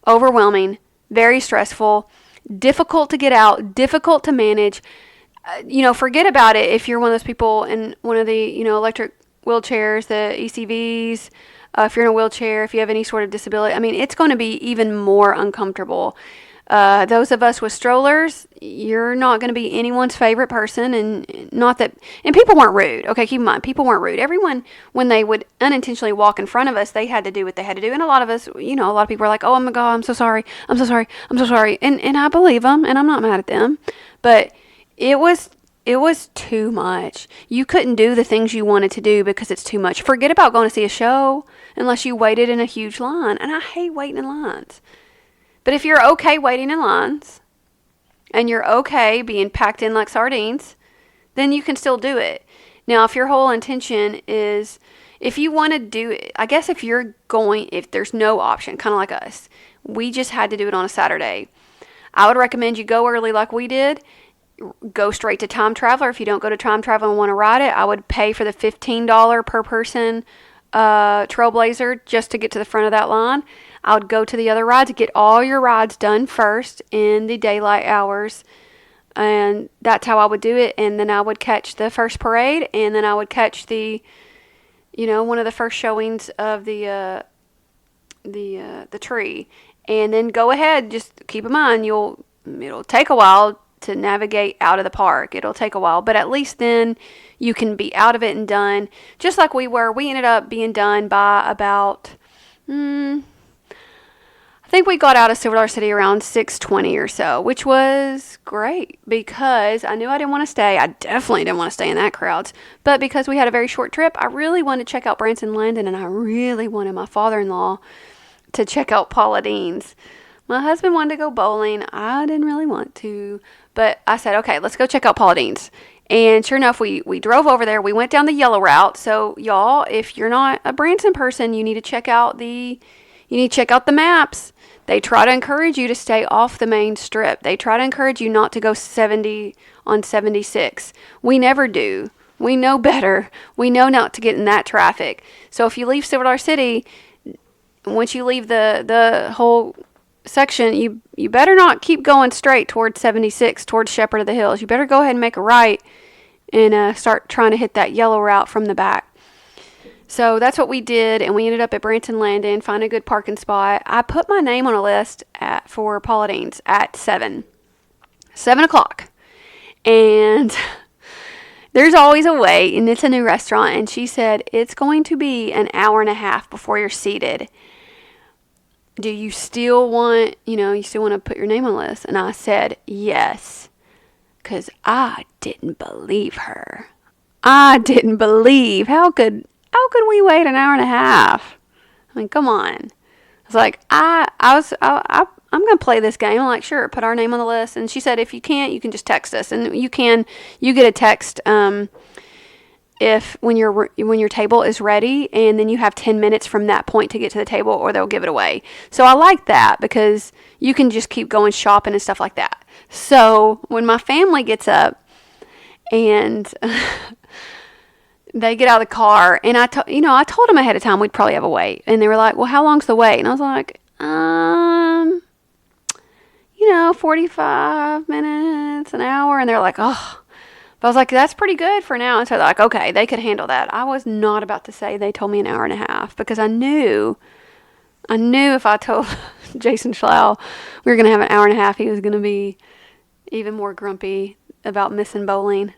Overwhelming. Very stressful. difficult to get out, difficult to manage. Forget about it if you're one of those people in one of the, electric wheelchairs, the ECVs. If you're in a wheelchair, if you have any sort of disability, I mean, it's going to be even more uncomfortable. Those of us with strollers, you're not going to be anyone's favorite person, and not that, and people weren't rude. Okay, keep in mind, people weren't rude. Everyone, when they would unintentionally walk in front of us, they had to do what they had to do. And a lot of us, a lot of people are like, oh my God, I'm so sorry. I'm so sorry. I'm so sorry. And I believe them, and I'm not mad at them. But it was too much. You couldn't do the things you wanted to do because it's too much. Forget about going to see a show unless you waited in a huge line. And I hate waiting in lines. But if you're okay waiting in lines and you're okay being packed in like sardines, then you can still do it. Now, if your whole intention is, if you want to do it, I guess if there's no option, kind of like us, we just had to do it on a Saturday. I would recommend you go early like we did. Go straight to Time Traveler. If you don't go to Time Traveler and want to ride it, I would pay for the $15 per person Trailblazer just to get to the front of that line. I would go to the other rides, get all your rides done first in the daylight hours, and that's how I would do it. And then I would catch the first parade, and then I would catch the, one of the first showings of the tree, and then go ahead. Just keep in mind, it'll take a while to navigate out of the park. It'll take a while, but at least then you can be out of it and done. Just like we were. We ended up being done by about, I think we got out of Silver Dollar City around 6:20 or so, which was great because I knew I didn't want to stay. I definitely didn't want to stay in that crowd. But because we had a very short trip, I really wanted to check out Branson Landing, and I really wanted my father-in-law to check out Paula Deen's. My husband wanted to go bowling. I didn't really want to, but I said, okay, let's go check out Paula Deen's. And sure enough, we drove over there. We went down the yellow route. So y'all, if you're not a Branson person, you need to check out the maps. They try to encourage you to stay off the main strip. They try to encourage you not to go 70 on 76. We never do. We know better. We know not to get in that traffic. So if you leave Silver Dollar City, once you leave the whole section, you better not keep going straight towards 76, towards Shepherd of the Hills. You better go ahead and make a right and start trying to hit that yellow route from the back. So that's what we did, and we ended up at Branson Landing, find a good parking spot. I put my name on a list for Paula Deen's at 7 o'clock, and there's always a wait, and it's a new restaurant, and she said it's going to be an hour and a half before you're seated. Do you still want, to put your name on the list? And I said, yes, because I didn't believe her. I didn't believe. How could we wait an hour and a half? I mean, come on. I was like, I'm going to play this game. I'm like, sure, put our name on the list. And she said, if you can't, you can just text us. And you get a text, if when your table is ready, and then you have 10 minutes from that point to get to the table, or they'll give it away. So I like that because you can just keep going shopping and stuff like that. So when my family gets up and they get out of the car, and I told them ahead of time we'd probably have a wait, and they were like, well, how long's the wait? And I was like, 45 minutes, an hour. And they're like, oh. But I was like, that's pretty good for now. And so they're like, okay, they could handle that. I was not about to say they told me an hour and a half, because I knew if I told Jason Schlau we were going to have an hour and a half, he was going to be even more grumpy about missing bowling.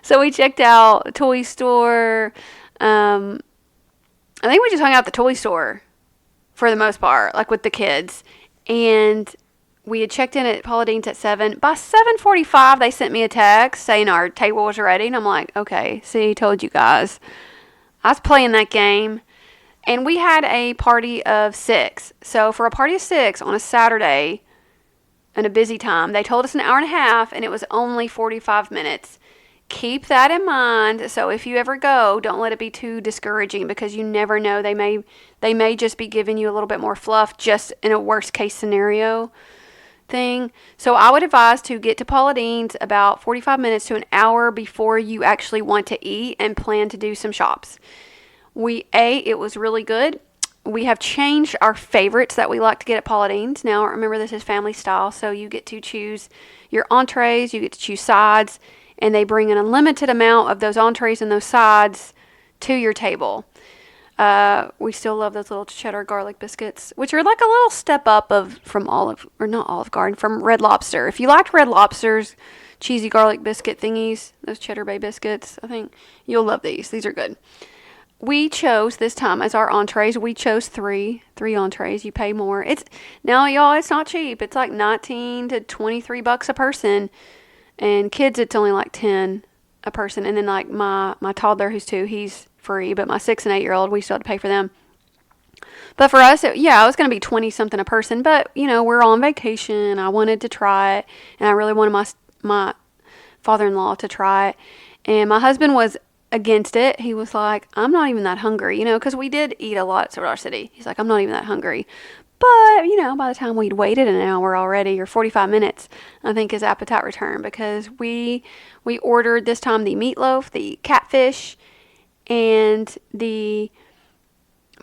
So we checked out a toy store. I think we just hung out at the toy store for the most part, like with the kids. And we had checked in at Paula Deen's at 7. By 7:45, they sent me a text saying our table was ready. And I'm like, okay, see, told you guys. I was playing that game. And we had a party of 6. So for a party of 6 on a Saturday and a busy time, they told us an hour and a half, and it was only 45 minutes. Keep that in mind. So if you ever go, don't let it be too discouraging, because you never know. They may just be giving you a little bit more fluff, just in a worst case scenario thing. So I would advise to get to Paula Deen's about 45 minutes to an hour before you actually want to eat and plan to do some shops. We ate. It was really good. we have changed our favorites that we like to get at Paula Deen's. Now, remember, this is family style, so you get to choose your entrees, you get to choose sides, and they bring an unlimited amount of those entrees and those sides to your table. We still love those little cheddar garlic biscuits, which are like a little step up from not Olive Garden, from Red Lobster. If you liked Red Lobster's cheesy garlic biscuit thingies, those Cheddar Bay biscuits, I think you'll love these. These are good. We chose this time as our entrees. We chose three entrees. You pay more. Now, y'all, it's not cheap. It's like $19 to $23 a person, and kids, it's only like $10 a person. And then like my toddler, who's 2, he's free, but my 6 and 8-year-old, we still had to pay for them. But for us, it was going to be 20 something a person. But we're on vacation. I wanted to try it, and I really wanted my father-in-law to try it, and my husband was against it. He was like, I'm not even that hungry, because we did eat a lot at Silver Dollar City. He's like, I'm not even that hungry. But, by the time we'd waited an hour already, or 45 minutes, I think his appetite returned, because we ordered this time the meatloaf, the catfish, and the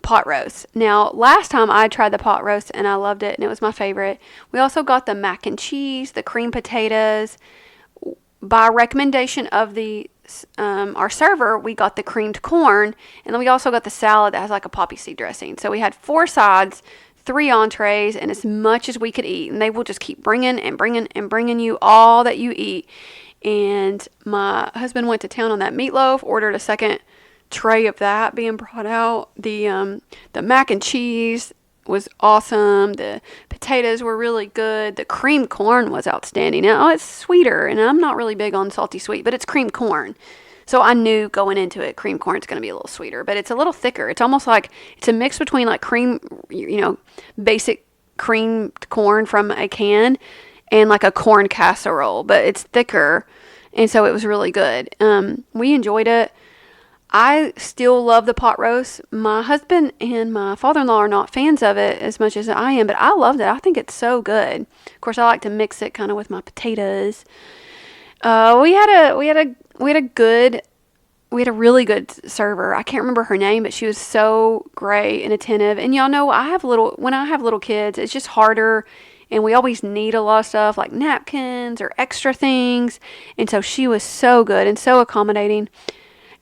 pot roast. Now, last time I tried the pot roast, and I loved it, and it was my favorite. We also got the mac and cheese, the cream potatoes. By recommendation of our server, we got the creamed corn, and then we also got the salad that has like a poppy seed dressing. So we had 4 sides, 3 entrees, and as much as we could eat. And they will just keep bringing and bringing and bringing you all that you eat. And my husband went to town on that meatloaf, ordered a second tray of that being brought out. The mac and cheese was awesome. The potatoes were really good. The creamed corn was outstanding. Now, it's sweeter, and I'm not really big on salty sweet, but it's creamed corn. So I knew going into it, creamed corn is going to be a little sweeter, but it's a little thicker. It's almost like it's a mix between like cream, basic creamed corn from a can and like a corn casserole, but it's thicker, and so it was really good. We enjoyed it. I still love the pot roast. My husband and my father-in-law are not fans of it as much as I am, but I loved it. I think it's so good. Of course, I like to mix it kind of with my potatoes. We had a really good server. I can't remember her name, but she was so great and attentive. And y'all know when I have little kids, it's just harder, and we always need a lot of stuff like napkins or extra things. And so she was so good and so accommodating.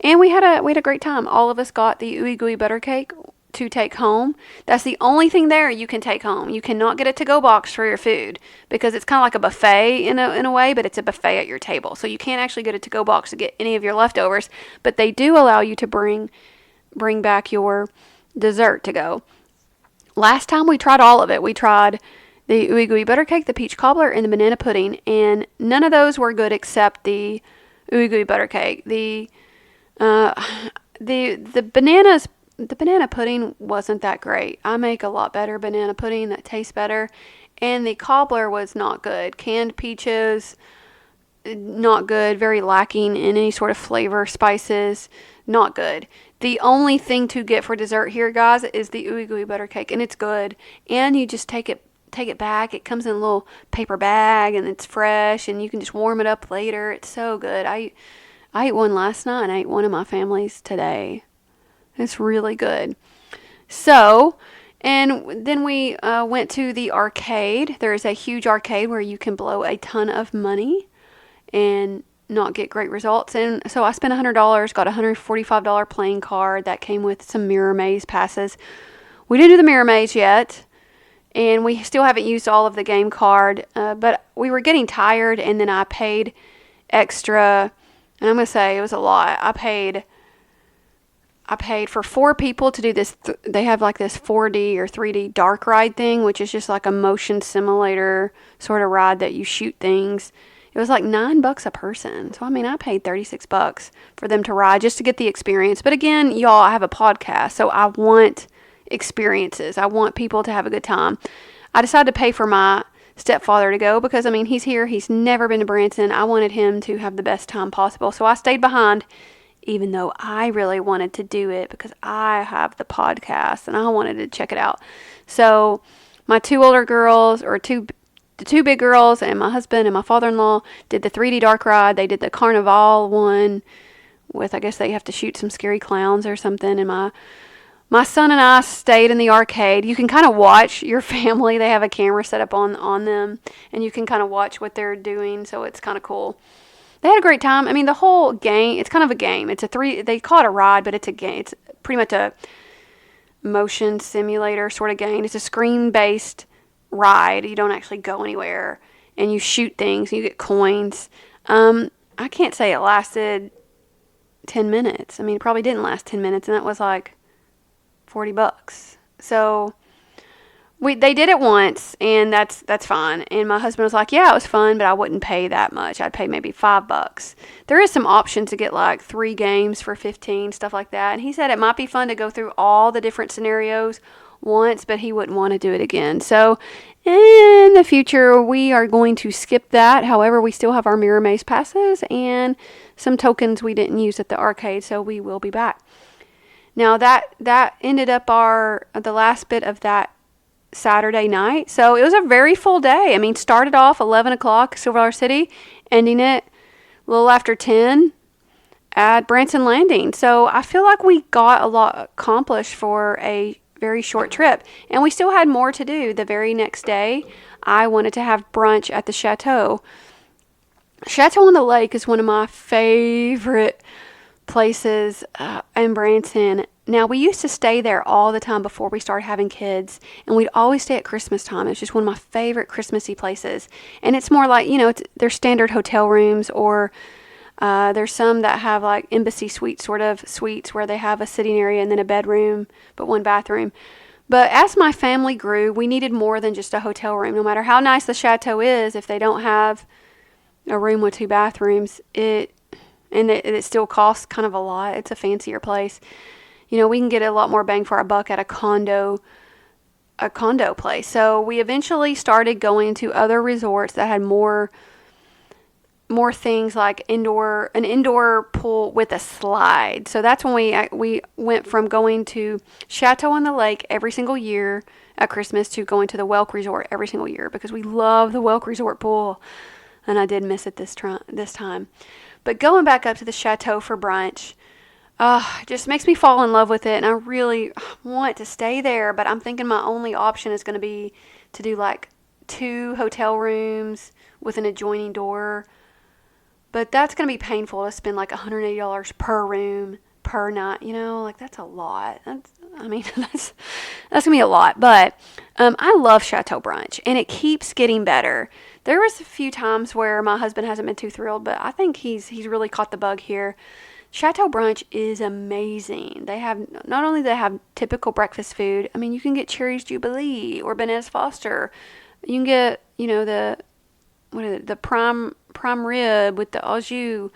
And we had a great time. All of us got the ooey gooey butter cake to take home. That's the only thing there you can take home. You cannot get a to-go box for your food, because it's kind of like a buffet in a way, but it's a buffet at your table. So you can't actually get a to-go box to get any of your leftovers, but they do allow you to bring back your dessert to go. Last time we tried all of it. We tried the ooey gooey butter cake, the peach cobbler, and the banana pudding, and none of those were good except the ooey gooey butter cake. The banana pudding wasn't that great. I make a lot better banana pudding that tastes better. And the cobbler was not good. Canned peaches, not good. Very lacking in any sort of flavor, spices, not good. The only thing to get for dessert here, guys, is the ooey gooey butter cake, and it's good. And you just take it back. It comes in a little paper bag, and it's fresh, and you can just warm it up later. It's so good. I ate one last night, and I ate one of my family's today. It's really good. So, and then we went to the arcade. There is a huge arcade where you can blow a ton of money and not get great results. And so I spent $100, got a $145 playing card that came with some Mirror Maze passes. We didn't do the Mirror Maze yet, and we still haven't used all of the game card, but we were getting tired, and then I paid extra. And I'm going to say it was a lot. I paid for 4 people to do this. They have like this 4D or 3D dark ride thing, which is just like a motion simulator sort of ride that you shoot things. It was like $9 a person. So, I paid $36 for them to ride just to get the experience. But again, y'all, I have a podcast, so I want experiences. I want people to have a good time. I decided to pay for my stepfather to go because, he's here. He's never been to Branson. I wanted him to have the best time possible. So I stayed behind, even though I really wanted to do it because I have the podcast and I wanted to check it out. So my 2 older girls, or the 2 big girls, and my husband and my father-in-law did the 3D dark ride. They did the Carnival one with, I guess they have to shoot some scary clowns or something. And My son and I stayed in the arcade. You can kind of watch your family. They have a camera set up on them, and you can kind of watch what they're doing, so it's kind of cool. They had a great time. I mean, the whole game, it's kind of a game. They call it a ride, but it's a game. It's pretty much a motion simulator sort of game. It's a screen-based ride. You don't actually go anywhere, and you shoot things, and you get coins. I can't say it lasted 10 minutes. I mean, it probably didn't last 10 minutes, and that was like $40. So they did it once, and that's fine. And my husband was like, yeah, it was fun, but I wouldn't pay that much. I'd pay maybe $5. There is some option to get like 3 games for 15, stuff like that. And he said it might be fun to go through all the different scenarios once, but he wouldn't want to do it again. So in the future, we are going to skip that. However, we still have our Mirror Maze passes and some tokens we didn't use at the arcade, so we will be back. Now that ended up the last bit of that Saturday night. So it was a very full day. I mean, started off 11 o'clock, Silver Dollar City, ending it a little after 10 at Branson Landing. So I feel like we got a lot accomplished for a very short trip. And we still had more to do. The very next day, I wanted to have brunch at the Chateau. Chateau on the Lake is one of my favorite places in Branson. Now, we used to stay there all the time before we started having kids, and we'd always stay at Christmas time. It's just one of my favorite Christmassy places. And it's more like, they're standard hotel rooms, or there's some that have like embassy suite sort of suites where they have a sitting area and then a bedroom, but one bathroom. But as my family grew, we needed more than just a hotel room. No matter how nice the Chateau is, if they don't have a room with 2 bathrooms, it still costs kind of a lot. It's a fancier place. We can get a lot more bang for our buck at a condo place. So we eventually started going to other resorts that had more things like an indoor pool with a slide. So that's when we went from going to Chateau on the Lake every single year at Christmas to going to the Welk Resort every single year, because we love the Welk Resort pool, and I did miss it this time. But going back up to the Chateau for brunch, it just makes me fall in love with it, and I really want to stay there, but I'm thinking my only option is going to be to do like 2 hotel rooms with an adjoining door. But that's going to be painful to spend like $180 per room per night. That's a lot. That's going to be a lot. But I love Chateau brunch, and it keeps getting better. There was a few times where my husband hasn't been too thrilled, but I think he's really caught the bug here. Chateau brunch is amazing. Not only do they have typical breakfast food. I mean, you can get Cherry's Jubilee or Benez Foster. You can get, the prime rib with the au jus.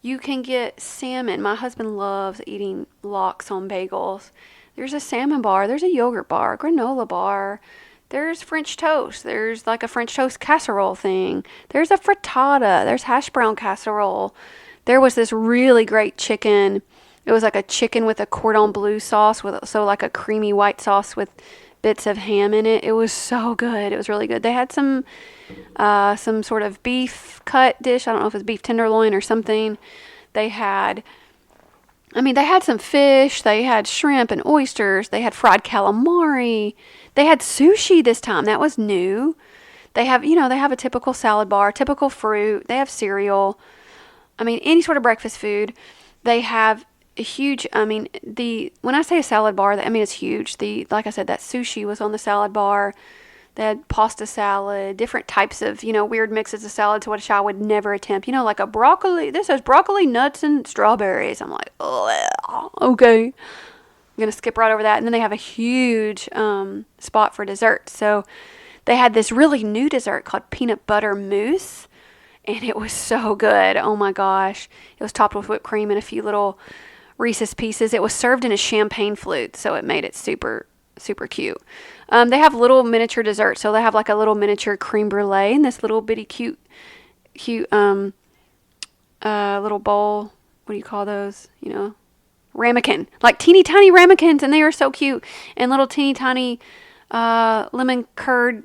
You can get salmon. My husband loves eating lox on bagels. There's a salmon bar. There's a yogurt bar, granola bar. There's French toast. There's like a French toast casserole thing. There's a frittata. There's hash brown casserole. There was this really great chicken. It was like a chicken with a cordon bleu sauce, like a creamy white sauce with bits of ham in it. It was so good. It was really good. They had some sort of beef cut dish. I don't know if it was beef tenderloin or something. They had some fish. They had shrimp and oysters. They had fried calamari. They had sushi this time. That was new. They have a typical salad bar, typical fruit. They have cereal. Any sort of breakfast food. They have a huge, when I say a salad bar, it's huge. Like I said, that sushi was on the salad bar. They had pasta salad, different types of, weird mixes of salads, which I would never attempt. Like a broccoli, this has broccoli, nuts, and strawberries. I'm like, oh, okay. I'm going to skip right over that. And then they have a huge spot for dessert. So they had this really new dessert called peanut butter mousse. And it was so good. Oh my gosh. It was topped with whipped cream and a few little Reese's Pieces. It was served in a champagne flute, so it made it super, super cute. They have little miniature desserts. So they have like a little miniature creme brulee and this little bitty cute little bowl. What do you call those? Ramekin. Like teeny tiny ramekins, and they are so cute. And little teeny tiny lemon curd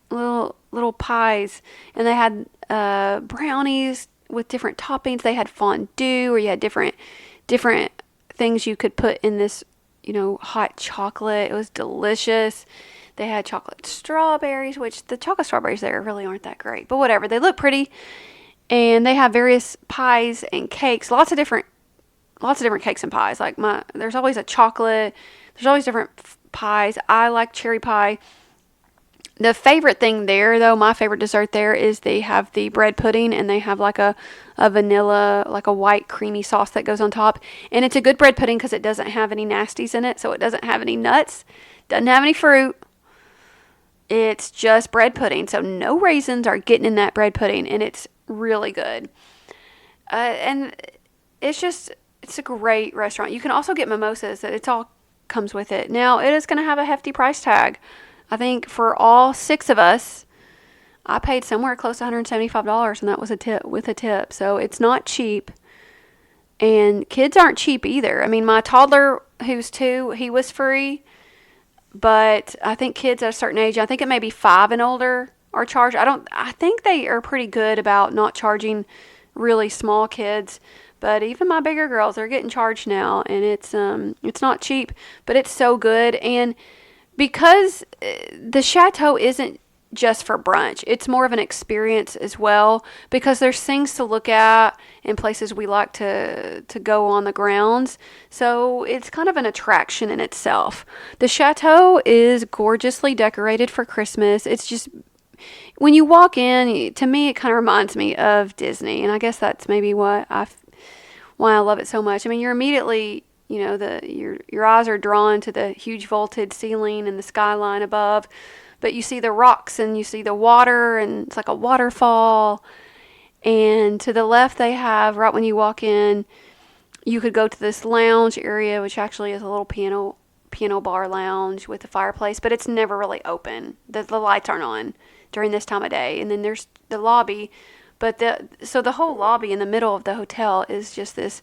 little pies. And they had brownies with different toppings. They had fondue, or you had different things you could put in this, hot chocolate. It was delicious. They had chocolate strawberries, which the chocolate strawberries there really aren't that great, but whatever. They look pretty, and they have various pies and cakes. Lots of different cakes and pies. There's always a chocolate. There's always different pies. I like cherry pie. The favorite thing there, though, my favorite dessert there is they have the bread pudding, and they have like a vanilla, like a white creamy sauce that goes on top. And it's a good bread pudding because it doesn't have any nasties in it. So it doesn't have any nuts, doesn't have any fruit. It's just bread pudding. So no raisins are getting in that bread pudding, and it's really good. And it's a great restaurant. You can also get mimosas. It's all comes with it. Now, it is going to have a hefty price tag. I think for all 6 of us, I paid somewhere close to $175, and that was a tip with a tip. So it's not cheap. And kids aren't cheap either. I mean, my toddler, who's 2, he was free. But I think kids at a certain age, I think it may be 5 and older, are charged. I think they are pretty good about not charging really small kids. But even my bigger girls, they're getting charged now, and it's not cheap, but it's so good. And because the chateau isn't just for brunch, it's more of an experience as well, because there's things to look at and places we like to go on the grounds. So it's kind of an attraction in itself. The chateau is gorgeously decorated for Christmas. It's just, when you walk in, to me, it kind of reminds me of Disney, and I guess that's maybe why I love it so much. I mean, you're immediately, your eyes are drawn to the huge vaulted ceiling and the skyline above, but you see the rocks and you see the water, and it's like a waterfall. And to the left, they have, right when you walk in, you could go to this lounge area, which actually is a little piano bar lounge with a fireplace, but it's never really open. The lights aren't on during this time of day. And then there's the lobby. But the whole lobby in the middle of the hotel is just this,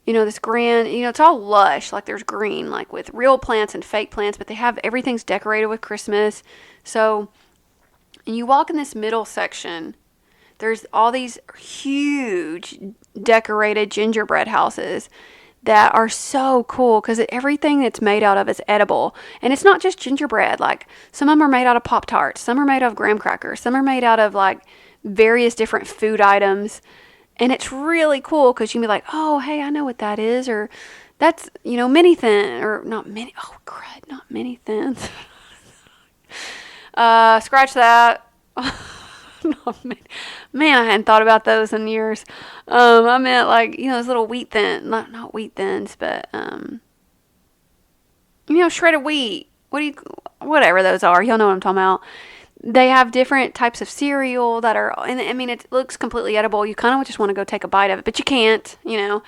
this grand, it's all lush. Like, there's green, like with real plants and fake plants, but everything's decorated with Christmas. So, and you walk in this middle section, there's all these huge decorated gingerbread houses that are so cool, because everything that's made out of is edible. And it's not just gingerbread. Like, some of them are made out of Pop-Tarts, some are made out of graham crackers, some are made out of like various different food items. And it's really cool because you can be like, oh, hey, I know what that is. Or that's, mini thin, or not mini, oh, crud, not mini thins. Scratch that. Not mini. Man, I hadn't thought about those in years. I meant like, those little wheat thins, not wheat thins, but, shredded wheat. Whatever those are. Y'all know what I'm talking about. They have different types of cereal that are, and I mean, it looks completely edible. You kind of just want to go take a bite of it, but you can't, But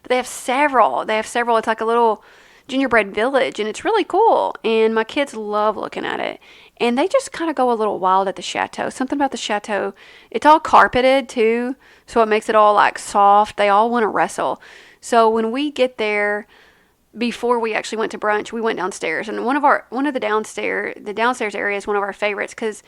they have several. It's like a little gingerbread village, and it's really cool. And my kids love looking at it. And they just kind of go a little wild at the chateau. Something about the chateau, it's all carpeted too, so it makes it all like soft. They all want to wrestle. So when we get there, before we actually went to brunch, we went downstairs, and the downstairs area is one of our favorites because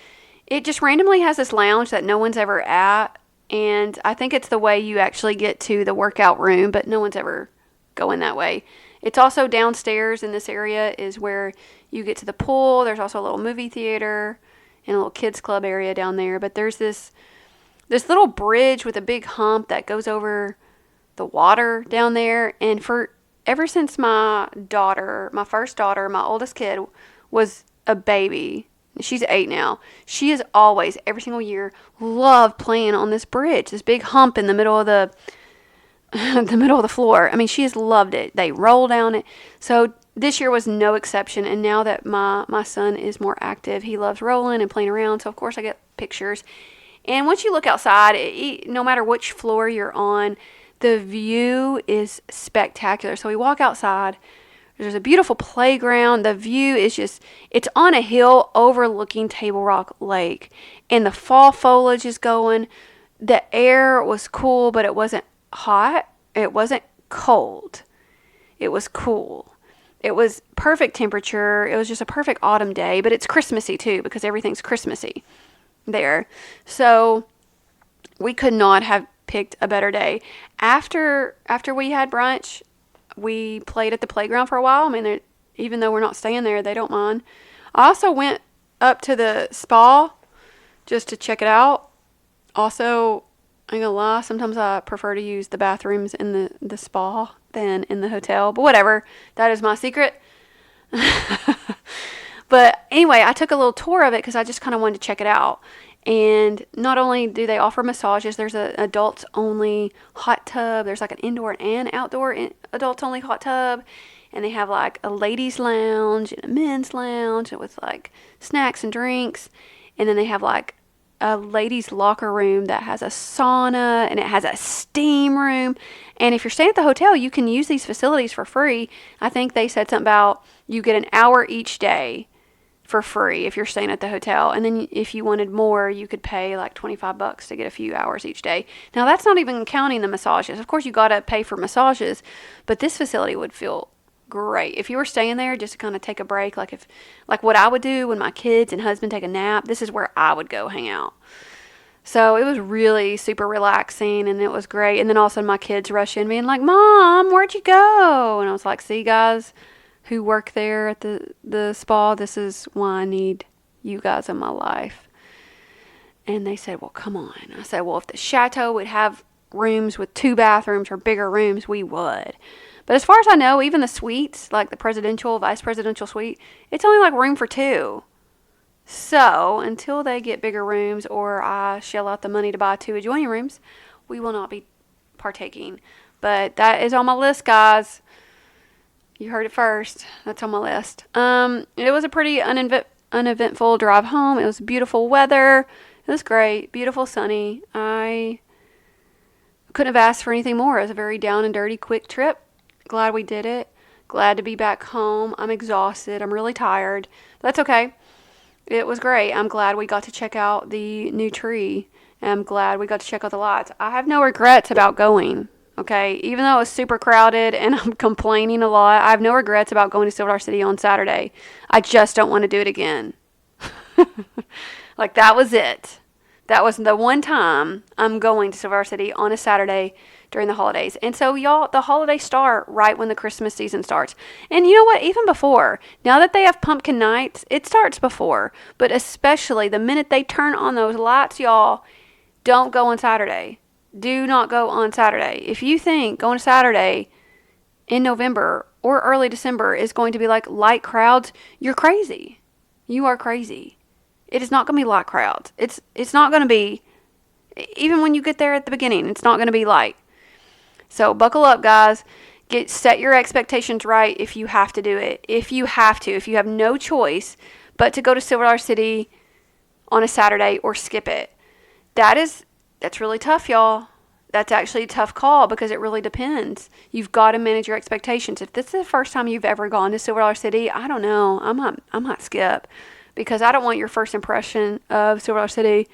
it just randomly has this lounge that no one's ever at, and I think it's the way you actually get to the workout room, but no one's ever going that way. It's also downstairs in this area is where you get to the pool. There's also a little movie theater and a little kids club area down there, but there's this little bridge with a big hump that goes over the water down there. And ever since my first daughter, my oldest kid, was a baby, she's 8 now, she has always, every single year, loved playing on this bridge, this big hump in the middle of the floor. I mean, she has loved it. They roll down it. So this year was no exception. And now that my son is more active, he loves rolling and playing around. So of course I get pictures. And once you look outside, no matter which floor you're on, the view is spectacular. So we walk outside. There's a beautiful playground. The view is it's on a hill overlooking Table Rock Lake. And the fall foliage is going. The air was cool, but it wasn't hot. It wasn't cold. It was cool. It was perfect temperature. It was just a perfect autumn day, but it's Christmassy too because everything's Christmassy there. So we could not have picked a better day. After we had brunch, we played at the playground for a while. I mean, even though we're not staying there, they don't mind. I also went up to the spa just to check it out. Also, I ain't gonna lie, sometimes I prefer to use the bathrooms in the spa than in the hotel. But whatever, that is my secret. But anyway, I took a little tour of it because I just kind of wanted to check it out. And not only do they offer massages, there's an adults only hot tub. There's like an indoor and outdoor adults only hot tub. And they have like a ladies' lounge and a men's lounge with like snacks and drinks. And then they have like a ladies' locker room that has a sauna, and it has a steam room. And if you're staying at the hotel, you can use these facilities for free. I think they said something about you get an hour each day for free if you're staying at the hotel. And then if you wanted more, you could pay like $25 to get a few hours each day. Now, that's not even counting the massages. Of course, you got to pay for massages, but this facility would feel great if you were staying there just to kind of take a break, like what I would do when my kids and husband take a nap. This is where I would go hang out. So it was really super relaxing, and it was great. And then all of a sudden my kids rush in being like, "Mom, where'd you go?" And I was like, "See, guys who work there at the spa, this is why I need you guys in my life." And they said, "Well, come on." I said, "Well, if the chateau would have rooms with 2 bathrooms or bigger rooms, we would." But as far as I know, even the suites, like the presidential, vice presidential suite, it's only like room for 2. So until they get bigger rooms or I shell out the money to buy 2 adjoining rooms, we will not be partaking. But that is on my list, guys. You heard it first. That's on my list. It was a pretty uneventful drive home. It was beautiful weather. It was great. Beautiful, sunny. I couldn't have asked for anything more. It was a very down and dirty, quick trip. Glad we did it. Glad to be back home. I'm exhausted. I'm really tired. But that's okay. It was great. I'm glad we got to check out the new tree. I'm glad we got to check out the lights. I have no regrets about going. Okay, even though it was super crowded and I'm complaining a lot, I have no regrets about going to Silver City on Saturday. I just don't want to do it again. Like, that was it. That was the one time I'm going to Silver City on a Saturday during the holidays. And so, y'all, the holidays start right when the Christmas season starts. And you know what? Even before. Now that they have pumpkin nights, it starts before. But especially the minute they turn on those lights, y'all, don't go on Saturday. Do not go on Saturday. If you think going to Saturday in November or early December is going to be like light crowds, you're crazy. You are crazy. It is not going to be light crowds. It's not going to be, even when you get there at the beginning, it's not going to be light. So buckle up, guys. Set your expectations right if you have to do it. If you have no choice but to go to Silver Dollar City on a Saturday or skip it. That's really tough, y'all. That's actually a tough call because it really depends. You've got to manage your expectations. If this is the first time you've ever gone to Silver Dollar City, I don't know. I might skip because I don't want your first impression of Silver Dollar City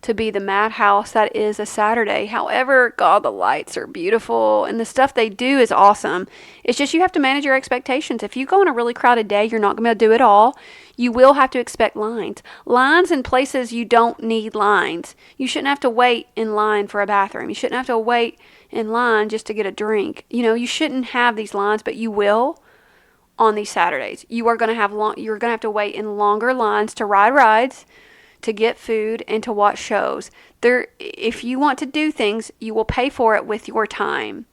to be the madhouse that is a Saturday. However, God, the lights are beautiful and the stuff they do is awesome. It's just you have to manage your expectations. If you go on a really crowded day, you're not going to be able to do it all. You will have to expect lines. Lines in places you don't need lines. You shouldn't have to wait in line for a bathroom. You shouldn't have to wait in line just to get a drink. You know, you shouldn't have these lines, but you will on these Saturdays. You're going to have to wait in longer lines to ride rides, to get food, and to watch shows. If you want to do things, you will pay for it with your time.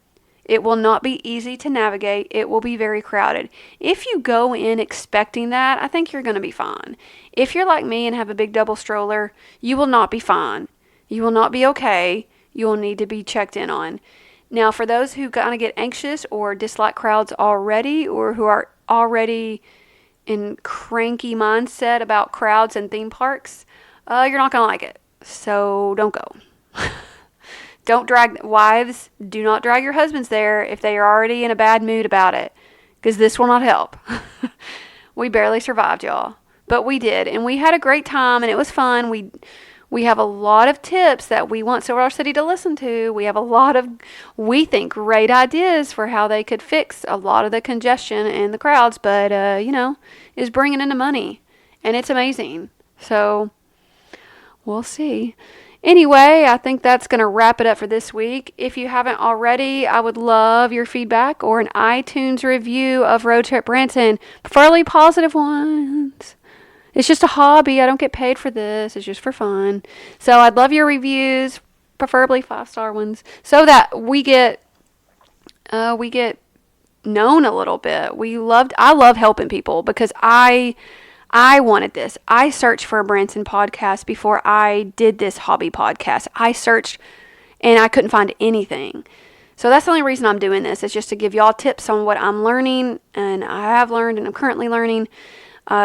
It will not be easy to navigate. It will be very crowded. If you go in expecting that, I think you're going to be fine. If you're like me and have a big double stroller, you will not be fine. You will not be okay. You will need to be checked in on. Now, for those who kind of get anxious or dislike crowds already, or who are already in cranky mindset about crowds and theme parks, you're not going to like it. So don't go. Don't wives, do not drag your husbands there if they are already in a bad mood about it, because this will not help. We barely survived, y'all, but we did, and we had a great time, and it was fun. We have a lot of tips that we want Silver Dollar City to listen to. We have a lot of, we think, great ideas for how they could fix a lot of the congestion and the crowds, but, is bringing in the money, and it's amazing. So we'll see. Anyway, I think that's going to wrap it up for this week. If you haven't already, I would love your feedback or an iTunes review of Road Trip Branson, preferably positive ones. It's just a hobby. I don't get paid for this. It's just for fun. So I'd love your reviews, preferably 5-star ones, so that we get known a little bit. I love helping people because I wanted this. I searched for a Branson podcast before I did this hobby podcast. I searched and I couldn't find anything. So that's the only reason I'm doing this, is just to give y'all tips on what I'm learning and I have learned and I'm currently learning.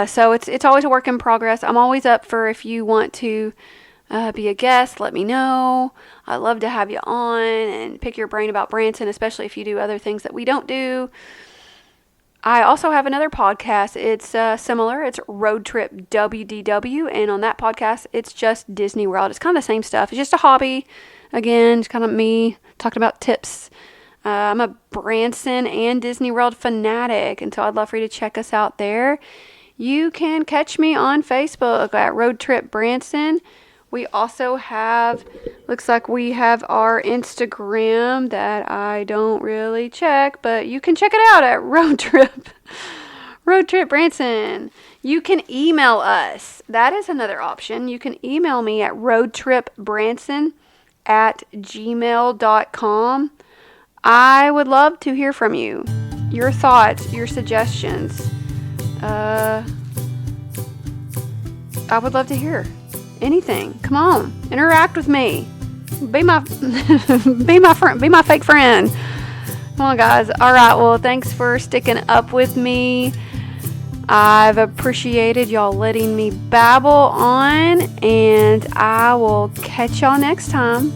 So it's always a work in progress. I'm always up for, if you want to be a guest, let me know. I'd love to have you on and pick your brain about Branson, especially if you do other things that we don't do. I also have another podcast. It's similar. It's Road Trip WDW, and on that podcast, it's just Disney World. It's kind of the same stuff. It's just a hobby. Again, it's kind of me talking about tips. I'm a Branson and Disney World fanatic, and so I'd love for you to check us out there. You can catch me on Facebook at Road Trip Branson. We also have, looks like we have our Instagram that I don't really check, but you can check it out at Road Trip Branson. You can email us. That is another option. You can email me at roadtripbranson@gmail.com. I would love to hear from you. Your thoughts, your suggestions. I would love to hear anything. Come on, interact with me. Be my friend. Be my fake friend. Come on, guys. All right. Well, thanks for sticking up with me. I've appreciated y'all letting me babble on, and I will catch y'all next time.